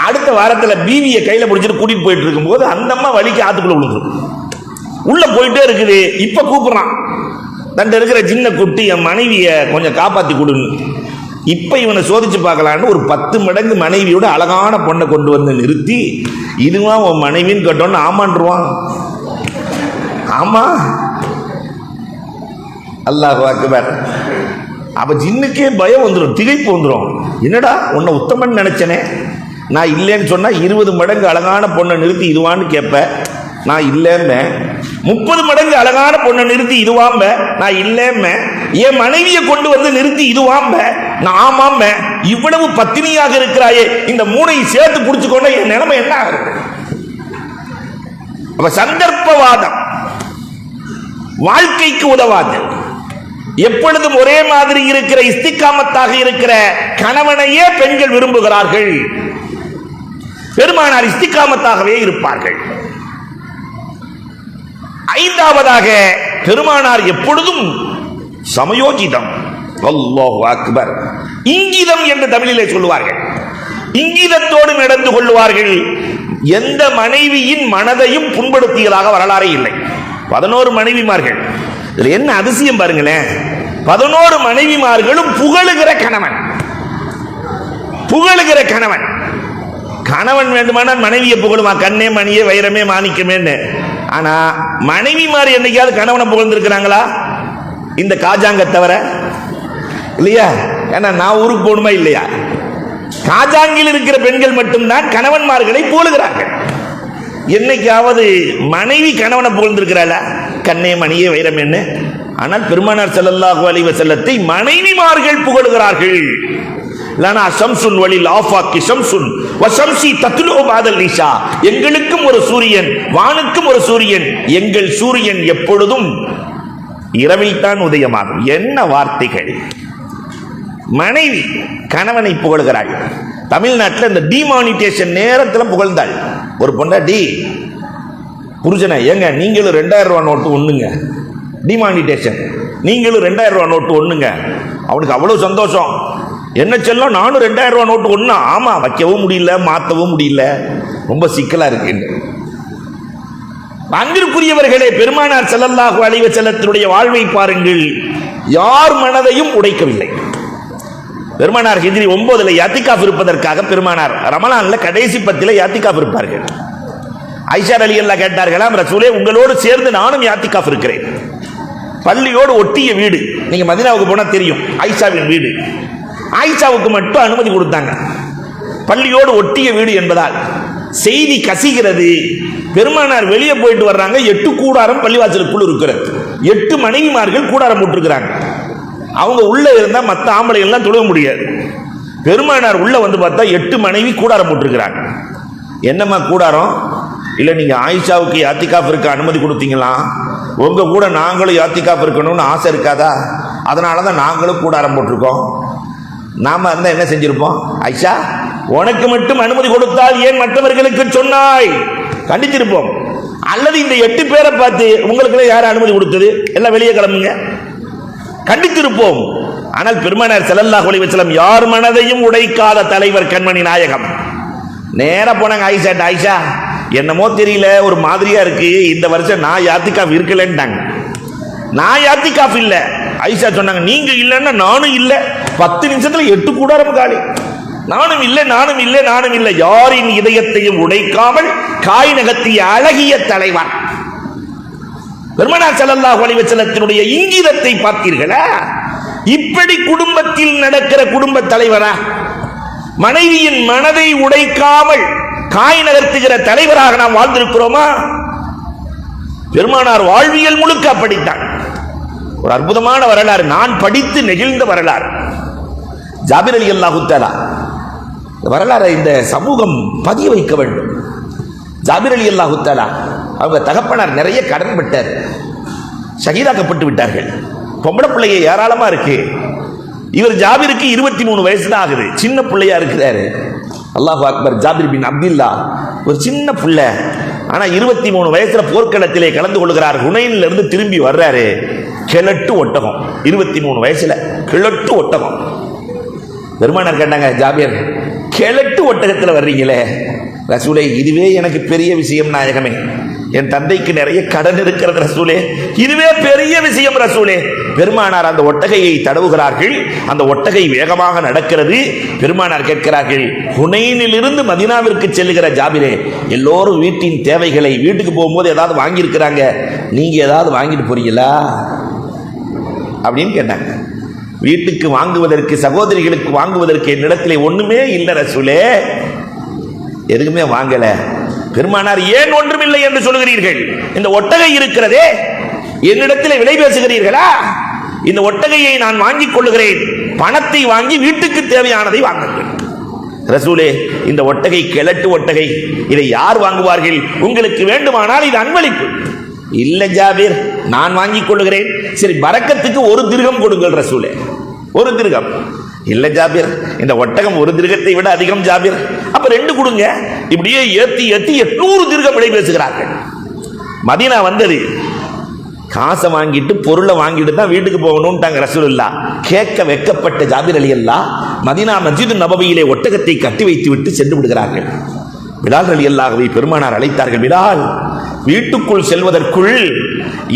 அடுத்த வாரத்தில் பீவியை கையில பிடிச்சிட்டு கூட்டிட்டு போயிட்டு இருக்கும்போது அந்த அம்மா வலிக்கு ஆத்துக்குள்ள விழுந்துரும். உள்ள போயிட்டே இருக்குது. இப்ப கூப்பிடுறான், தண்ட இருக்கிற சின்ன குட்டி என் மனைவியை கொஞ்சம் காப்பாத்தி கொடுன்னு. இப்ப இவனை சோதிச்சு பார்க்கலான்னு ஒரு 10 மடங்கு மனைவியோட அழகான பொண்ணை கொண்டு வந்து நிறுத்தி, இதுவா உன் மனைவின்னு கேட்டோன்னு ஆமான்றுவான். ஆமா, அல்லாஹ் அக்பர். அப்ப ஜின்னுக்கே பயம் வந்துடும், திகைப்பு வந்துடும். என்னடா உன்னை உத்தமன் நினைச்சனே, நான் இல்லைன்னு சொன்னா 20 மடங்கு அழகான பொண்ணை நிறுத்தி இதுவான்னு கேட்ப, நான் இல்லைம்ம. 30 மடங்கு அழகான பொண்ணை நிறுத்தி இதுவாம்ப, நான் இல்லைம்ம. என் மனைவியை கொண்டு வந்து நிறுத்தி இதுவாம்ப, நான் ஆமாம்ம. இவ்வளவு பத்தினியாக இருக்கிறாயே, இந்த மூணையை சேர்த்து புடிச்சுக்கொண்ட என் நிலைமை என்ன ஆகுது? அப்ப சந்தர்ப்பவாதம் வாழ்க்கைக்கு உதவாது. எப்பொழுதும் ஒரே மாதிரி இருக்கிற இஸ்திகாமத்தாக இருக்கிற கணவனையே பெண்கள் விரும்புகிறார்கள். பெருமானார் இஸ்திகாமத்தாகவே இருப்பார்கள். 5வதாக பெருமானார் எப்பொழுதும் சமயோஜிதம். அல்லாஹு அக்பர். இங்கிதம் என்று தமிழிலே சொல்லுவார்கள். இங்கிதத்தோடு நடந்து கொள்வார்கள். எந்த மனைவியின் மனதையும் புண்படுத்தியதாக வரலாறே இல்லை. 11 மனைவிமார்கள். இதுல என்ன அதிசயம் பாருங்களேன், 11 மனைவிமார்களும் புகழுகிற கணவன். புகழுகிற கணவன். கணவன் வேண்டுமானால் மனைவியை புகழுமா, கண்ணே மணியே வைரமே மாணிக்கமேன்னு. ஆனா மனைவிமார் என்னைக்காவது கணவனை புகழ்ந்திருக்கிறாங்களா? இந்த காஜாங்க தவிர இல்லையா? ஏன்னா நான் ஊருக்கு போகணுமா இல்லையா? காஜாங்கில் இருக்கிற பெண்கள் மட்டும்தான் கணவன்மார்களை புகழுகிறார்கள். என்னைக்காவது மனைவி கணவனை புகழ்ந்திருக்கிறாளா? கண்ணே மணியே வைரமேன்னு. ஆனால் பெருமானார் ஸல்லல்லாஹு அலைஹி வஸல்லத்தை மனைவிமார்கள் புகழுகிறார்கள். லனா ஷம்சுன் வலில் ஆஃபாக்கி ஷம்சுன் வ ஷம்சி தத்லு பாதல் நிஷா. எங்களுக்கும் ஒரு சூரியன், வானுக்கும் ஒரு சூரியன். எங்கள் சூரியன் எப்பொழுதும் இரவில் தான் உதயமாகும். என்ன வார்த்தைகள்! மனைவி கணவனை புகழ்கிறாள். தமிழ்நாட்டில் இந்த டிமானிட்டேஷன் நேரத்தில் புகழ்ந்தாள் ஒரு பொண்டாட்டி புருஷனை. ஏங்க நீங்களும் 2000 ரூபா நோட்டு ஒண்ணுங்க, டிமானிட்டேஷன், நீங்களும் 2000 ரூபா நோட்டு ஒண்ணுங்க. அவனுக்கு அவ்வளவு சந்தோஷம். என்ன செல்லம், நானும் 2000 ரூபா நோட்டு ஒண்ணா? ஆமா, வைக்கவும் முடியல, மாத்தவும் முடியல, ரொம்ப சிக்கலா இருக்கு. அன்பிற்குரியவர்களே, பெருமானார் ஸல்லல்லாஹு அலைஹி வஸல்லத்தினுடைய வாழ்வை பாருங்கள். யார் மனதையும் உடைக்கவில்லை. பெருமானார் ஹிஜ்ரி 9 யாத்திகாஃப் இருப்பதற்காக பெருமானார் ரமலான்ல கடைசி 10 யாத்திகாஃப் இருப்பார்கள். ஐஷா ரலியல்லாஹு கேட்டார்களாம், ரசூலே உங்களோடு சேர்ந்து நானும் யாத்திகாஃப் இருக்கிறேன். பள்ளியோடு ஒட்டிய வீடு, நீங்க மதீனாவுக்கு போனா தெரியும் ஐஷாவின் வீடு. ஆயிஷாவுக்கு மட்டும் அனுமதி கொடுத்தாங்க, பள்ளியோடு ஒட்டிய வீடு என்பதால். செய்தி கசிகிறது. பெருமானார் வெளியே போயிட்டு வர்றாங்க. 8 கூடாரம் பள்ளிவாசலுக்குள் இருக்கிறது. 8 மனைவிமார்கள் கூடாரம் போட்டிருக்கிறாங்க. அவங்க உள்ள இருந்தா மற்ற ஆம்பளை எல்லாம் தொழுக முடியாது. பெருமானார் உள்ள வந்து பார்த்தா 8 மனைவி கூடாரம் போட்டிருக்கிறாங்க. என்னம்மா கூடாரம்? இல்ல நீங்க ஆயிஷாவுக்கு யாத்திகாஃப் இருக்க அனுமதி கொடுத்தீங்களா, உங்க கூட நாங்களும் யாத்திகாஃப் இருக்கணும்னு ஆசை இருக்காதா, அதனாலதான் நாங்களும் கூடாரம் போட்டிருக்கோம். நாம இருந்தா என்ன செஞ்சிருப்போம்? ஐஷா உனக்கு மட்டும் அனுமதி கொடுத்தால் ஏன் மற்றவர்களுக்கு சொன்னாய், கண்டிச்சிருப்போம். அல்லது இந்த 8 பேரை பார்த்து உங்களுக்கு யார் அனுமதி கொடுத்தது, எல்லாம் வெளியே கிளம்புங்க, கண்டித்திருப்போம். ஆனால் பெருமானார் ஸல்லல்லாஹு அலைஹி வஸல்லம் யார் மனதையும் உடைக்காத தலைவர், கண்மணி நாயகம். நேரா போனாங்க ஆயிஷாட்ட. ஆயிஷா என்னமோ தெரியல, ஒரு மாதிரியா இருக்கு, இந்த வருஷம் நான் யாத்திகாஃப் இருக்கலன்ட்டாங்க. நான் யாத்திகாஃப் இல்ல. ஆயிஷா சொன்னாங்க, நீங்க இல்லன்னா நானும் இல்ல. 10 நிமிஷத்துல 8 கூடாரம் காலி. நானும் இல்லை, நானும் இல்லை, நானும் இல்லை. யாரின் இதயத்தையும் உடைக்காமல் காய் நகர்த்திய அழகிய தலைவர் பெருமானார் ஸல்லல்லாஹு அலைஹி வஸல்லத்தினுடைய இங்கிதத்தை பார்த்தீர்களா? இப்படி குடும்பத்தில் நடக்கிற குடும்ப தலைவரா? மனைவியின் மனதை உடைக்காமல் காய் நகர்த்துகிற தலைவராக நாம் வாழ்ந்திருக்கிறோமா? பெருமானார் வாழ்வியல் முழுக்க அப்படித்தான். ஒரு அற்புதமான வரலாறு, நான் படித்து நெகிழ்ந்த வரலாறு. ஜாபிர் ரலியல்லாஹு தஆலா வரலாறு இந்த சமூகம் பதிய வைக்க வேண்டும். ஜாபிர் ரலியல்லாஹு தஆலா அவங்க தகப்பனார் நிறைய கடன் பட்டார், ஷஹீதாக்கப்பட்டு விட்டார்கள். பொம்பளை பிள்ளைய ஏராளமா இருக்கு. இவர் ஜாபிருக்கு 23 வயசு தான் ஆகுது, சின்ன பிள்ளையா இருக்கிறாரு. அல்லாஹு அக்பர். ஜாபிர் பின் அப்துல்லா ஒரு சின்ன பிள்ளை, ஆனா 23 வயசுல போர்க்களத்திலே கலந்து கொள்கிறார். ஹுனைன்ல இருந்து திரும்பி வர்றாரு, கிழட்டு ஒட்டகம். 23 வயசுல கிழட்டு ஒட்டகம். பெருமானார் கேட்டாங்க, ஜாபிர் கிழட்டு ஒட்டகத்துல வர்றீங்களே ரசூலே, இதுவே எனக்கு பெரிய விஷயம் நாயகமே. என் தந்தைக்கு நிறைய கடன் இருக்கிறது ரசூலே, இதுவே பெரிய விஷயம் ரசூலே. பெருமானார் அந்த ஒட்டகையை தடவுகிறார்கள், அந்த ஒட்டகை வேகமாக நடக்கிறது. பெருமானார் கேட்கிறார்கள், ஹுனைனில் இருந்து மதீனாவிற்கு செல்லுகிற ஜாபிரே, எல்லோரும் வீட்டின் தேவைகளை வீட்டுக்கு போகும்போது ஏதாவது வாங்கி இருக்கிறாங்க, நீங்க ஏதாவது வாங்கிட்டு போறீங்களா அப்படின்னு கேட்டாங்க. வீட்டுக்கு வாங்குவதற்கு, சகோதரிகளுக்கு வாங்குவதற்கு என்னிடத்திலே ஒண்ணுமே இல்லை ரசூலே, எதுக்குமே வாங்கல. பெருமானார், ஏன் ஒன்றுமில்லை என்று சொல்கிறீர்கள்? இந்த ஒட்டகை இருக்கிறதே, என்னிடத்தில் விலை பேசுகிறீர்களா? இந்த ஒட்டகையை நான் வாங்கிக் கொள்ளுகிறேன், பணத்தை வாங்கி வீட்டுக்கு தேவையானதை வாங்குங்கள். ரசூலே, இந்த ஒட்டகை கிழட்டு ஒட்டகை, இதை யார் வாங்குவார்கள்? உங்களுக்கு வேண்டுமானால் இது அன்பளிப்பு. இல்ல ஜாபிர், நான் வாங்கிக் கொள்ளுகிறேன். சரி, பரக்கத்துக்கு 1 திர்ஹம் கொடுங்கள் ரசூலே. 1 திர்ஹம். இல்ல ஜாபிர், இந்த ஒட்டகம் 1 திர்ஹத்தை விட அதிகம் ஜாபிர். அப்ப 2 கொடுங்க. இப்படியே ஏத்தி 800 திர்ஹம் விலை பேசுகிறார்கள். மதீனா வந்தது, காசை வாங்கிட்டு பொருளை வாங்கிட்டு தான் வீட்டுக்கு போகணும்ட்டாங்க ரசூலுல்லாஹ். கேட்க வெக்கப்பட்ட ஜாபிர் ரலியல்லாஹ் மதீனா மஸ்ஜிது நபவியிலே ஒட்டகத்தை கட்டி வைத்து விட்டு சென்று விடுகிறார்கள். பிலால் ரலியல்லாஹுவை பெருமானார் அழைத்தார்கள். பிலால், வீட்டுக்குள் செல்வதற்குள்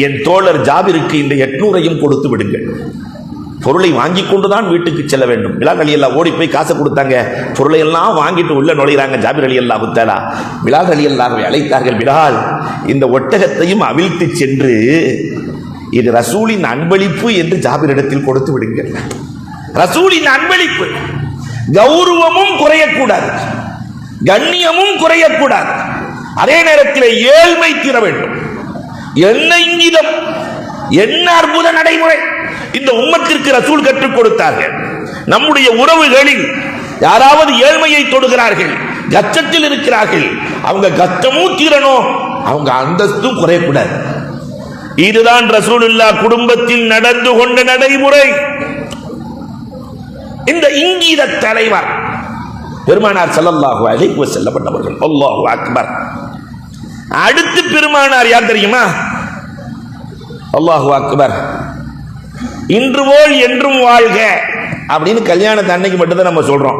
என் தோழர் ஜாபிருக்கு இந்த 800ஐயும் கொடுத்து விடுங்கள். பொருளை வாங்கி கொண்டுதான் வீட்டுக்கு செல்ல வேண்டும். பிலால் ரலியல்லாஹு ஓடி போய் காசை கொடுத்தாங்க. பொருளை எல்லாம் வாங்கிட்டு உள்ள நுழைகிறாங்க ஜாபிர் ரலியல்லாஹு தஆலா. பிலால் ரலியல்லாஹுவை அழைத்தார்கள். பிலால், இந்த ஒட்டகத்தையும் அவிழ்த்து சென்று இது ரசூலின் அன்பளிப்பு என்று ஜாபிரிடத்தில் கொடுத்து விடுங்கள். ரசூலின் அன்பளிப்பு. கௌரவமும் குறையக்கூடாது, கண்ணியமும் குறையக்கூடாது, அதே நேரத்தில் ஏழ்மை தீர வேண்டும். என்ன இங்கிதம், என்ன அற்புத நடைமுறை இந்த உம்மத்திற்கு ரசூல் கற்றுக் கொடுத்தார்கள். நம்முடைய உறவுகளில் யாராவது ஏழ்மையை தொடுகிறார்கள், கஷ்டத்தில் இருக்கிறார்கள், அவங்க கஷ்டமும் தீரணும், அவங்க அந்தஸ்தும் குறையக்கூடாது. இதுதான் ரசூலுல்லாஹ் குடும்பத்தில் நடந்து கொண்ட நடைமுறை. இந்த இங்கீத தலைவர் பெருமானார் ஸல்லல்லாஹு அலைஹி வஸல்லம் அவர்கள். அல்லாஹு அக்பர். அடுத்து பெருமானார் யார் தெரியுமா? அல்லாஹு அக்பர். இன்று போல் என்றும் வாழ்க அப்படின்னு கல்யாணத்தை அன்னைக்கு மட்டும்தான் நம்ம சொல்றோம்.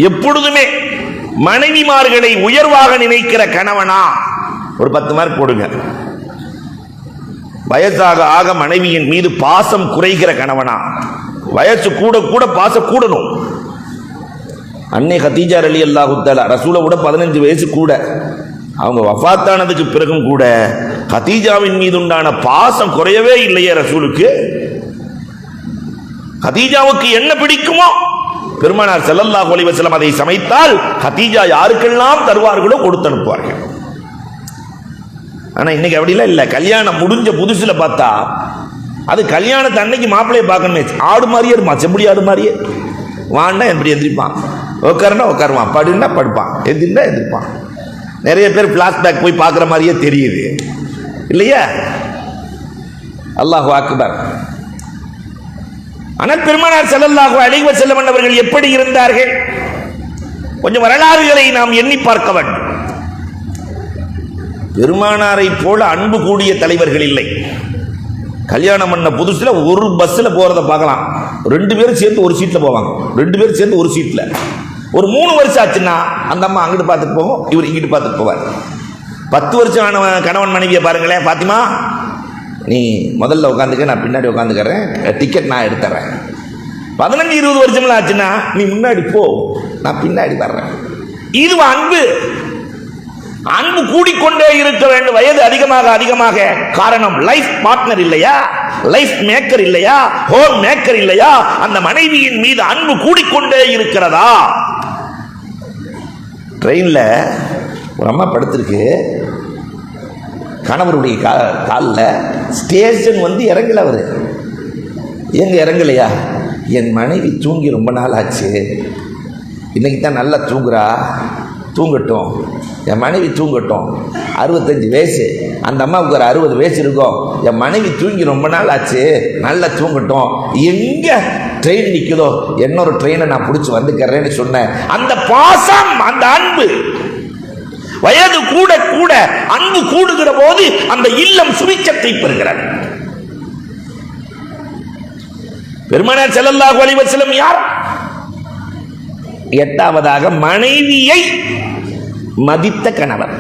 எப்பொழுதுமே மனைவிமார்களை உயர்வாக நினைக்கிற கணவனா ஒரு 10 மார்க் போடுங்க. வயசாக ஆக மனைவியின் மீது பாசம் குறைகிற கணவனா? வயசு கூட கூட பாசம் கூடணும். அன்னை கதீஜா ரலியல்லாஹு தஆலா ரசூலை விட 15 வயசு கூட. அவங்க வஃபாத்தானதுக்கு பிறகும் கூட கதீஜாவின் மீது உண்டான பாசம் குறையவே இல்லையே ரசூலுக்கு. கதீஜாவுக்கு என்ன பிடிக்குமோ பெருமானார் ஸல்லல்லாஹு அலைஹி வஸல்லம் அதை சமைத்தால் கதீஜா யாருக்கெல்லாம் தருவார்களோ கொடுத்து அனுப்புவார்கள். ஆனா இன்னைக்கு அப்படிலாம் இல்லை. கல்யாணம் முடிஞ்ச புதுசுல பார்த்தா அது கல்யாணத்தை அன்னைக்கு மாப்பிள்ளையை பார்க்கணுமே, ஆடு மாதிரியே இருப்பான், செம்படி ஆடு மாதிரியே. வாண்டா எப்படி எந்திரிப்பான், உட்காருன்னா உட்காருவான், படுன்னா படுப்பான், எந்திரினா எந்திரிப்பான். நிறைய பேர் பிளாஷ்பேக் போய் பார்க்குற மாதிரியே தெரியுது இல்லையா? அல்லாஹு அக்பர். ஆனால் பெருமானார் ஸல்லல்லாஹு அலைஹி வஸல்லம் அவர்கள் எப்படி இருந்தார்கள்? கொஞ்சம் வரலாறுகளை நாம் எண்ணி பார்க்க வேண்டும். பெருமானாரை போல அன்பு கூடிய தலைவர்கள் இல்லை. கல்யாணம் பண்ண புதுசுல ஒரு பஸ்ல போறத பார்க்கலாம், 2 பேரும் சேர்ந்து ஒரு சீட்ல போவாங்க, 2 பேரும் சேர்ந்து ஒரு சீட்ல. ஒரு 3 வருஷம் ஆச்சுன்னா அந்த அம்மா அங்கிட்டு பார்த்துட்டு போகும், இவர் இங்கிட்டு பார்த்துட்டு போவார். 10 வருஷம் ஆன கணவன் மனைவியை பாருங்களேன். பாத்திமா, நீ முதல்ல உட்காந்துக்க, நான் பின்னாடி உட்காந்துக்கிறேன், டிக்கெட் நான் எடுத்துறேன். 15-20 வருஷம்லாம் ஆச்சுன்னா நீ முன்னாடி போ, நான் பின்னாடி வர்றேன். இது அன்பு. அன்பு கூடிக்கொண்டே இருக்க வேண்டும் வயது அதிகமாக அதிகமாக. காரணம் லைஃப் பார்ட்னர் இல்லையா, லைஃப் மேக்கர் இல்லையா, ஹோம் மேக்கர் இல்லையா, அந்த மனைவியின் மீது அன்பு கூடிக்கொண்டே இருக்கிறதா? ட்ரெயின்ல ஒரு அம்மா படுத்திருக்கு, கணவருடைய காலில் ஸ்டேஷன் வந்து இறங்கல. அவரு எங்க இறங்கலையா? என் மனைவி தூங்கி ரொம்ப நாள் ஆச்சு, இன்னைக்கு தான் நல்லா தூங்குறா, தூங்கட்டும், என் மனைவி தூங்கட்டும். 65 வயசு, அந்த அம்மாவுக்கு ஒரு 60 வயசு இருக்கும். என் மனைவி தூங்கி ரொம்ப நாள் ஆச்சு, நல்லா தூங்கட்டும். எங்க ட்ரெயின் நிற்குதோ இன்னொரு ட்ரெயினை நான் பிடிச்சி வந்துக்கிறேன்னு சொன்னேன். அந்த பாசம், அந்த அன்பு. வயது கூட கூட அன்பு கூடுகிற போது அந்த இல்லம் சுபிட்சத்தை பெறுகிறது. பெருமானார் ஸல்லல்லாஹு அலைஹி வஸல்லம் யார்? 8வதாக மனைவியை மதித்த கணவர்.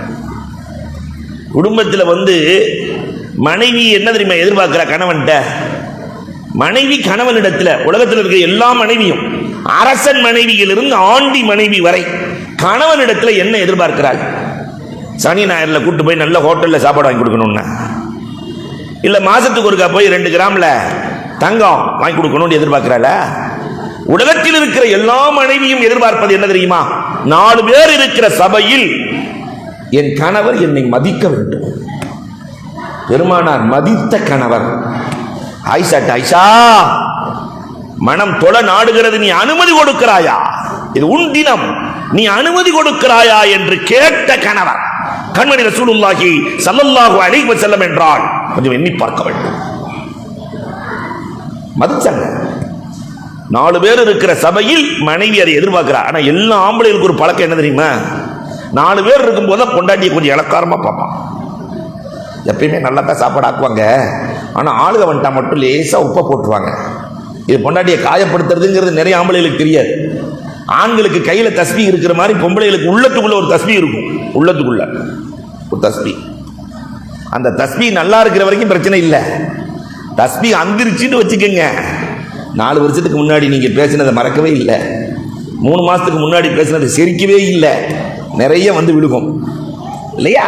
குடும்பத்தில் வந்து மனைவி என்ன தெரியுமா எதிர்பார்க்கிற கணவன்கிட்ட? மனைவி கணவனிடத்தில், உலகத்தில் இருக்கிற எல்லா மனைவியும், அரசன் மனைவியிலிருந்து ஆண்டி மனைவி வரை கணவனிடத்தில் என்ன எதிர்பார்க்கிறாள்? சனி ஞாயிறுல கூட்டு போய் நல்ல ஹோட்டலில் சாப்பாடு வாங்கி கொடுக்கணும்னா, இல்லை மாசத்துக்கு ஒருக்கா போய் 2 கிராம்ல தங்கம் வாங்கி கொடுக்கணும்னு எதிர்பார்க்கிறாள? உலகத்தில் இருக்கிற எல்லா மனைவியும் எதிர்பார்ப்பது என்ன தெரியுமா? 4 பேர் இருக்கிற சபையில் என் கணவர் என்னை மதிக்க வேண்டும். பெருமானார் மதித்த கணவர். ஆயிஷா, மனம் தொழ நாடுகிறது, நீ அனுமதி கொடுக்கிறாயா? இது உன் தினம், நீ அனுமதி கொடுக்கிறாயா என்று கேட்ட கணவர் கண்மணி ரசூலுல்லாஹி ஸல்லல்லாஹு அலைஹி வஸல்லம் என்றால் கொஞ்சம் எண்ணி பார்க்க வேண்டும். மதிச்சாங்க. 4 பேர் இருக்கிற சபையில் மனைவி அதை எதிர்பார்க்கிறார். ஆனா எல்லா ஆம்பளைகளுக்கு ஒரு பழக்கம் என்ன தெரியுமா? 4 பேர் இருக்கும் போது பொண்டாட்டியை கொஞ்சம் இலக்காரமா பார்ப்பான். எப்பயுமே நல்லா தான் சாப்பாடு ஆக்குவாங்க, ஆனா ஆளுக வந்துட்டா மட்டும் லேசா உப்பை போட்டுருவாங்க. இது பொண்டாட்டியை காயப்படுத்துறதுங்கிறது நிறைய ஆம்பளைகளுக்கு தெரியாது. ஆண்களுக்கு கையில தஸ்பீ இருக்கிற மாதிரி பொம்பளைகளுக்கு உள்ளத்துக்குள்ள ஒரு தஸ்பீ இருக்கும். உள்ளத்துக்குள்ள ஒரு தஸ்பீ. அந்த தஸ்பீ நல்லா இருக்கிற வரைக்கும் பிரச்சனை இல்லை. தஸ்பீ அந்திருச்சுன்னு வச்சுக்கோங்க, 4 வருஷத்துக்கு முன்னாடி நீங்க பேசினதை மறக்கவே இல்லை, 3 மாசத்துக்கு முன்னாடி பேசினதை சிரிக்கவே இல்லை, நிறைய வந்து விழுகும் இல்லையா?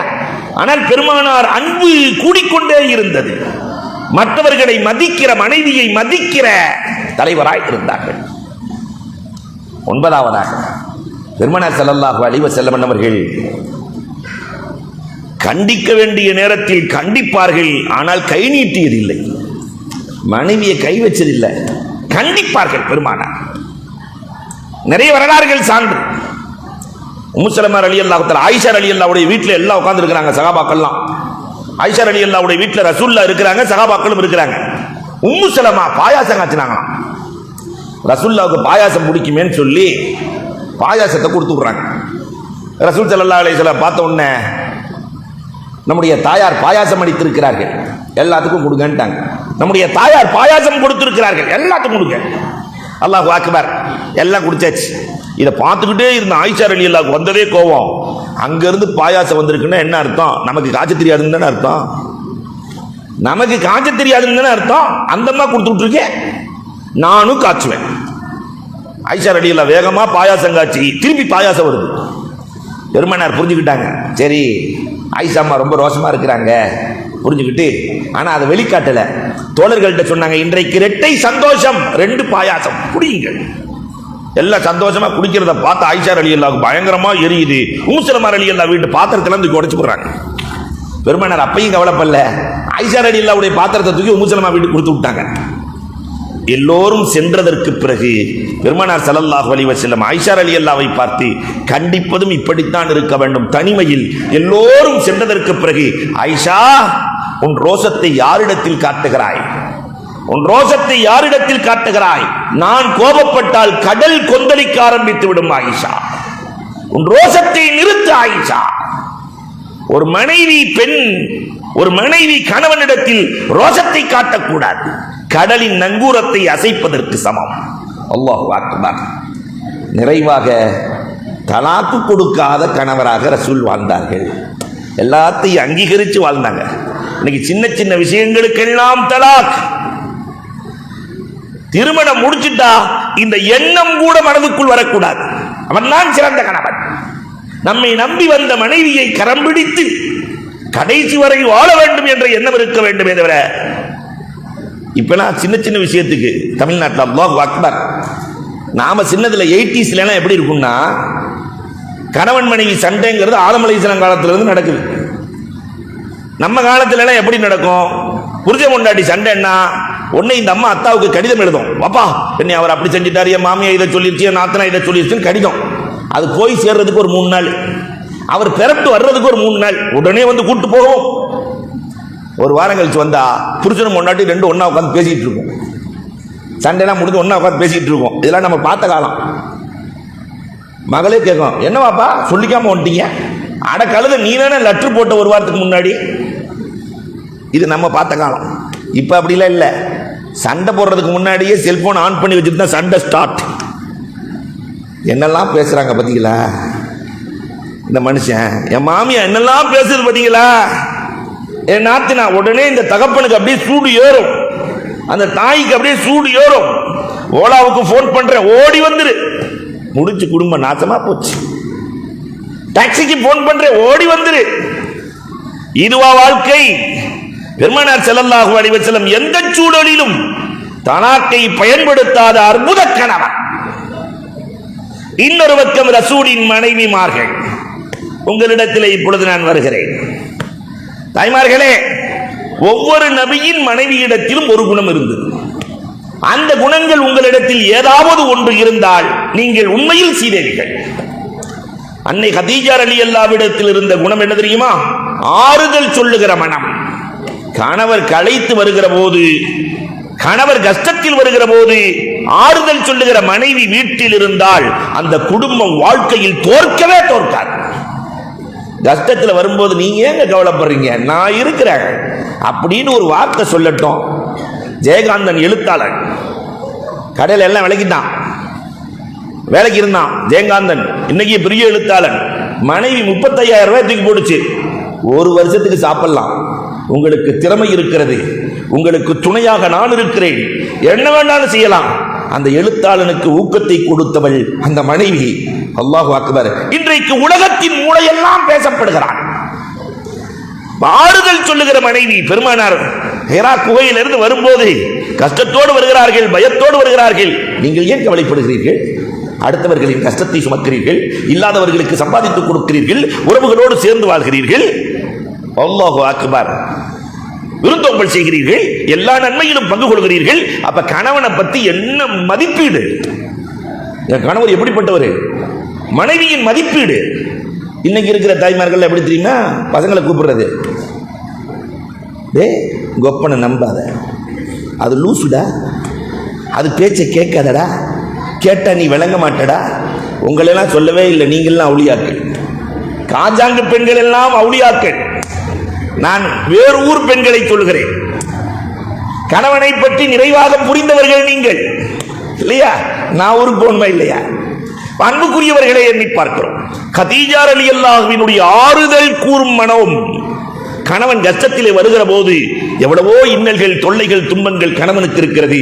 ஆனால் பெருமானார் அன்பு கூடிக்கொண்டே இருந்தது. மற்றவர்களை மதிக்கிற, மனைவியை மதிக்கிற தலைவராய் இருந்தார்கள். 9வதாக பெருமானார் ஸல்லல்லாஹு அலைஹி வஸல்லம் அவர்கள் கண்டிக்க வேண்டிய நேரத்தில் கண்டிப்பார்கள், ஆனால் கை நீட்டியதில்லை. மனைவியை கை வச்சதில்லை, கண்டிப்பார்கள் பெருமானார். நிறைய வரலாறுகள் சான்று. உம்மு ஸலமா ரலியல்லாஹு தஆலா ஆயிஷா ரலியல்லாஹுடைய வீட்டில் எல்லாம் உட்கார்ந்து இருக்கிறாங்க சஹாபாக்கள்லாம். ஆயிஷா ரலியல்லாஹுடைய வீட்டில் ரசூலுல்லாஹ் இருக்கிறாங்க, சஹாபாக்களும் இருக்கிறாங்க. உம்மு ஸலமா பாயாசம் காய்ச்சினாங்களாம். ரசூலுல்லாஹ்வுக்கு பாயாசம் பிடிக்குமேன்னு சொல்லி பாயாசத்தை கொடுத்து விடுறாங்க. ரசூல் ஸல்லல்லாஹு அலைஹி வஸல்லம் பார்த்த உடனே நம்முடைய தாயார் பாயாசம் அடித்திருக்கிறார்கள், எல்லாத்துக்கும் கொடுங்கன்ட்டாங்க. நம்முடைய தாயார் பாயாசம் கொடுத்திருக்கிறார்கள், எல்லாத்துக்கும் கொடுங்க. அல்லாஹு அக்பர், எல்லாம் குடிச்சாச்சு. இதை பார்த்துக்கிட்டே இருந்த ஆயிஷா ரலியல்லாஹு வந்ததே கோவம். அங்கிருந்து பாயாசம் வந்திருக்குன்னா என்ன அர்த்தம்? நமக்கு காய்ச்ச தெரியாதுன்னு தானே அர்த்தம். நமக்கு காய்ச்ச தெரியாதுன்னு தானே அர்த்தம். அந்தம்மா கொடுத்துட்டு இருக்கேன், நானும் காய்ச்சுவேன். ஆயிஷா ரலியல்லாஹு வேகமா பாயாசம் காய்ச்சி திருப்பி பாயாசம் வருது. பெருமானார் புரிஞ்சுக்கிட்டாங்க, சரி ஆயிஷா அம்மா ரொம்ப ரோஷமா இருக்கிறாங்க புரிஞ்சுக்கிட்டு, ஆனா அதை வெளிக்காட்டல. தோழர்கள்ட்ட சொன்னாங்க, இன்றைக்கு 2 சந்தோஷம், 2 பாயாசம் குடியுங்கள். எல்லாம் சந்தோஷமா குடிக்கிறத பார்த்து ஆயிஷா ரலியல்லாஹு பயங்கரமா எரியுது. உம்மு ஸலமா ரலியல்லாஹு வீட்டு பாத்திரத்துல இருந்து உடைச்சு போடுறாங்க. பெருமானார் அப்பையும் கவலைப்படல, ஆயிஷா ரலியல்லாஹுடைய பாத்திரத்தை தூக்கி உம்மு ஸலமா வீட்டுக்கு கொடுத்து விட்டாங்க. எல்லோரும் சென்றதற்கு பிறகு பெருமானார் ஸல்லல்லாஹு அலைஹி வஸல்லம் ஆயிஷா ரலியல்லாஹுவை பார்த்து, கண்டிப்பதும் இப்படித்தான் இருக்க வேண்டும். தனிமையில் எல்லோரும் சென்றதற்கு பிறகு, ஆயிஷா உன் ரோசத்தை யாரிடத்தில் காட்டுகிறாய்? உன் ரோசத்தை யாரிடத்தில் காட்டுகிறாய்? நான் கோபப்பட்டால் கடல் கொந்தளிக்க ஆரம்பித்து விடும் ஆயிஷா. உன் ரோசத்தை நிறுத்து ஆயிஷா. ஒரு மனைவி கணவனிடத்தில் ரோசத்தை காட்டக்கூடாது. கடலின் நங்கூரத்தை அசைப்பதற்கு சமம். அல்லாஹு அக்பர். நிறைவாக தலாக்கு கொடுக்காத கணவராக ரசூல் வாழ்ந்தார்கள். எல்லாத்தையும் அங்கீகரித்து வாழ்ந்தாங்க. இன்னைக்கு சின்ன சின்ன விஷயங்களுக்கெல்லாம் தலாக். திருமணம் முடிச்சுட்டா இந்த எண்ணம் கூட மனதுக்குள் வரக்கூடாது. அவன் தான் சிறந்த கணவன், நம்மை நம்பி வந்த மனைவியை கரம் பிடித்து கடைசி வரை வாழ வேண்டும் என்ற எண்ணம் இருக்க வேண்டுமே தவிர, இப்பெல்லாம் சின்ன சின்ன விஷயத்துக்கு தமிழ்நாட்டில் அல்லாஹ் அக்பர், நாம சின்னதுல 80s எப்படி இருக்கும்னா, கணவன் மனைவி சண்டைங்கிறது ஆதம் அலைஹிஸ்ஸலாம் காலத்திலிருந்து நடக்குது. நம்ம காலத்துல எப்படி நடக்கும்? புருஷன் பொண்டாட்டி சண்டைன்னா உடனே இந்த அம்மா அத்தாவுக்கு கடிதம் எழுதும், பாப்பா என்னை அவர் அப்படி செஞ்சுட்டாரு, என் மாமியா இதை சொல்லிருச்சு, என் நாத்தனா இதை சொல்லிருச்சுன்னு கடிதம். அது போய் சேர்றதுக்கு ஒரு 3 நாள், அவர் பிறப்பு வர்றதுக்கு ஒரு 3 நாள், உடனே வந்து கூட்டு போகும். ஒரு வாரம் கழிச்சு வந்தா புருஷனும் பொண்டாட்டி 2 ஒண்ணா உட்காந்து பேசிட்டு இருக்கும். சண்டைலாம் முடிஞ்சு ஒண்ணா உட்காந்து பேசிட்டு இருக்கோம். இதெல்லாம் நம்ம பார்த்த காலம். மகளே கேட்கும், என்ன பாப்பா சொல்லிக்காம வந்துட்டீங்க? அட கழுத, நீ தானே லெட்டர் போட்ட ஒரு வாரத்துக்கு முன்னாடி. இது நம்ம பார்த்த காலம். இப்ப அப்படிலாம் இல்லை. சண்டை போடுறதுக்கு முன்னாடியே செல்போன் ஆன் பண்ணி வச்சுட்டு தான் சண்டை ஸ்டார்ட். என்னெல்லாம் பேசுறாங்க பாத்தீங்களா இந்த மனுஷன்? என் மாமியா என்னெல்லாம் பேசுது பாத்தீங்களா? என் நாத்தினா உடனே இந்த தகப்பனுக்கு அப்படியே சூடு ஏறும், அந்த தாய்க்கு அப்படியே சூடு ஏறும். ஓலாவுக்கு போன் பண்றேன், ஓடி வந்துரு. முடிச்சு குடும்பம் நாசமா போச்சு. டாக்ஸிக்கு போன் பண்றேன், ஓடி வந்துரு. இதுவா வாழ்க்கை? பெருமானார் ஸல்லல்லாஹு அலைஹி வஸல்லம் எந்த சூழலிலும் தலாக்கை பயன்படுத்தாத அற்புத கணவன். இன்னொரு பக்கம் ரசூலின் மனைவிமார்கள். உங்களிடத்தில் இப்பொழுது நான் வருகிறேன். தாய்மார்களே, ஒவ்வொரு நபியின் மனைவியிடத்திலும் ஒரு குணம் இருந்தது. அந்த குணங்கள் உங்களிடத்தில் ஏதாவது ஒன்று இருந்தால் நீங்கள் உண்மையில் சீதேவிகள். அன்னை கதீஜா ரலியல்லாஹு இருந்த குணம் என்ன தெரியுமா? ஆறுதல் சொல்லுகிற மனம். கணவர் களைத்து வருகிற போது, கணவர் கஷ்டத்தில் வருகிற போது ஆறுதல் சொல்லுகிற மனைவி வீட்டில் இருந்தால் அந்த குடும்பம் வாழ்க்கையில் தோற்கவே தோற்காது. கஷ்டத்தில் வரும்போது நீங்க ஏங்க கவலைப்படுறீங்க, நான் இருக்கிறேன் அப்படின்னு ஒரு வார்த்தை சொல்லட்டும். ஜெயகாந்தன் எழுத்தாளர், கடையில் எல்லாம் விளக்கிட்டான், வேலைக்கு இருந்தான் ஜெயகாந்தன், இன்னைக்கு பெரிய எழுத்தாளன். மனைவி 35,000 ரூபாய் தூக்கி போடுச்சு. ஒரு வருஷத்துக்கு சாப்பிடலாம், உங்களுக்கு திறமை இருக்கிறது, உங்களுக்கு துணையாக நான் இருக்கிறேன், என்ன வேண்டாலும் செய்யலாம். அந்த எழுத்தாளனுக்கு ஊக்கத்தை கொடுத்தவள் அந்த மனைவி. அல்லாஹு அக்பர். இன்றைக்கு உலகத்தின் மூளையெல்லாம் பேசப்படுகிறார். ஆறுதல் சொல்லுகிற மனைவி. பெருமானார் ஹிரா குகையிலிருந்து வரும்போது கஷ்டத்தோடு வருகிறார்கள், பயத்தோடு வருகிறார்கள். நீங்கள் ஏன் கவலைப்படுகிறீர்கள்? அடுத்தவர்களின் கஷ்டத்தை சுமக்கிறீர்கள், இல்லாதவர்களுக்கு சம்பாதித்து கொடுக்கிறீர்கள், உறவுகளோடு சேர்ந்து வாழ்கிறீர்கள். அல்லாஹு அக்பர். விருந்தோம்பல் செய்கிறீர்கள், எல்லா நன்மையிலும் பங்கு கொள்கிறீர்கள். அப்ப கணவனை பத்தி என்ன மதிப்பீடு? என் கணவர் எப்படிப்பட்டவர்? மனைவியின் மதிப்பீடு. இன்னைக்கு இருக்கிற தாய்மார்கள் எப்படி தெரியுமா? பசங்களை கூப்பிடுறது, கொப்பனை நம்பாத, அது லூசுடா, அது பேச்சை கேட்காதடா, கேட்டா நீ விளங்க மாட்டடா. உங்களெல்லாம் சொல்லவே இல்லை, நீங்கள்லாம் அவுளியாக்கள். காஜாங்கு பெண்கள் எல்லாம் அவுளியாக்கள். நான் வேறு ஊர் பெண்களை சொல்கிறேன். கணவனை பற்றி நிறைவாக புரிந்தவர்கள் நீங்கள் இல்லையா? நான் ஊருக்கு போகணுமா இல்லையா? அன்புக்குரியவர்களை எண்ணி பார்க்கிறோம். கதீஜா ரலியல்லாஹுவினுடைய ஆறுதல் கூறும் மனம். கணவன் கஷ்டத்திலே வருகிற போது எவ்வளவோ இன்னல்கள், தொல்லைகள், துன்பங்கள் கணவனுக்கு இருக்கிறது.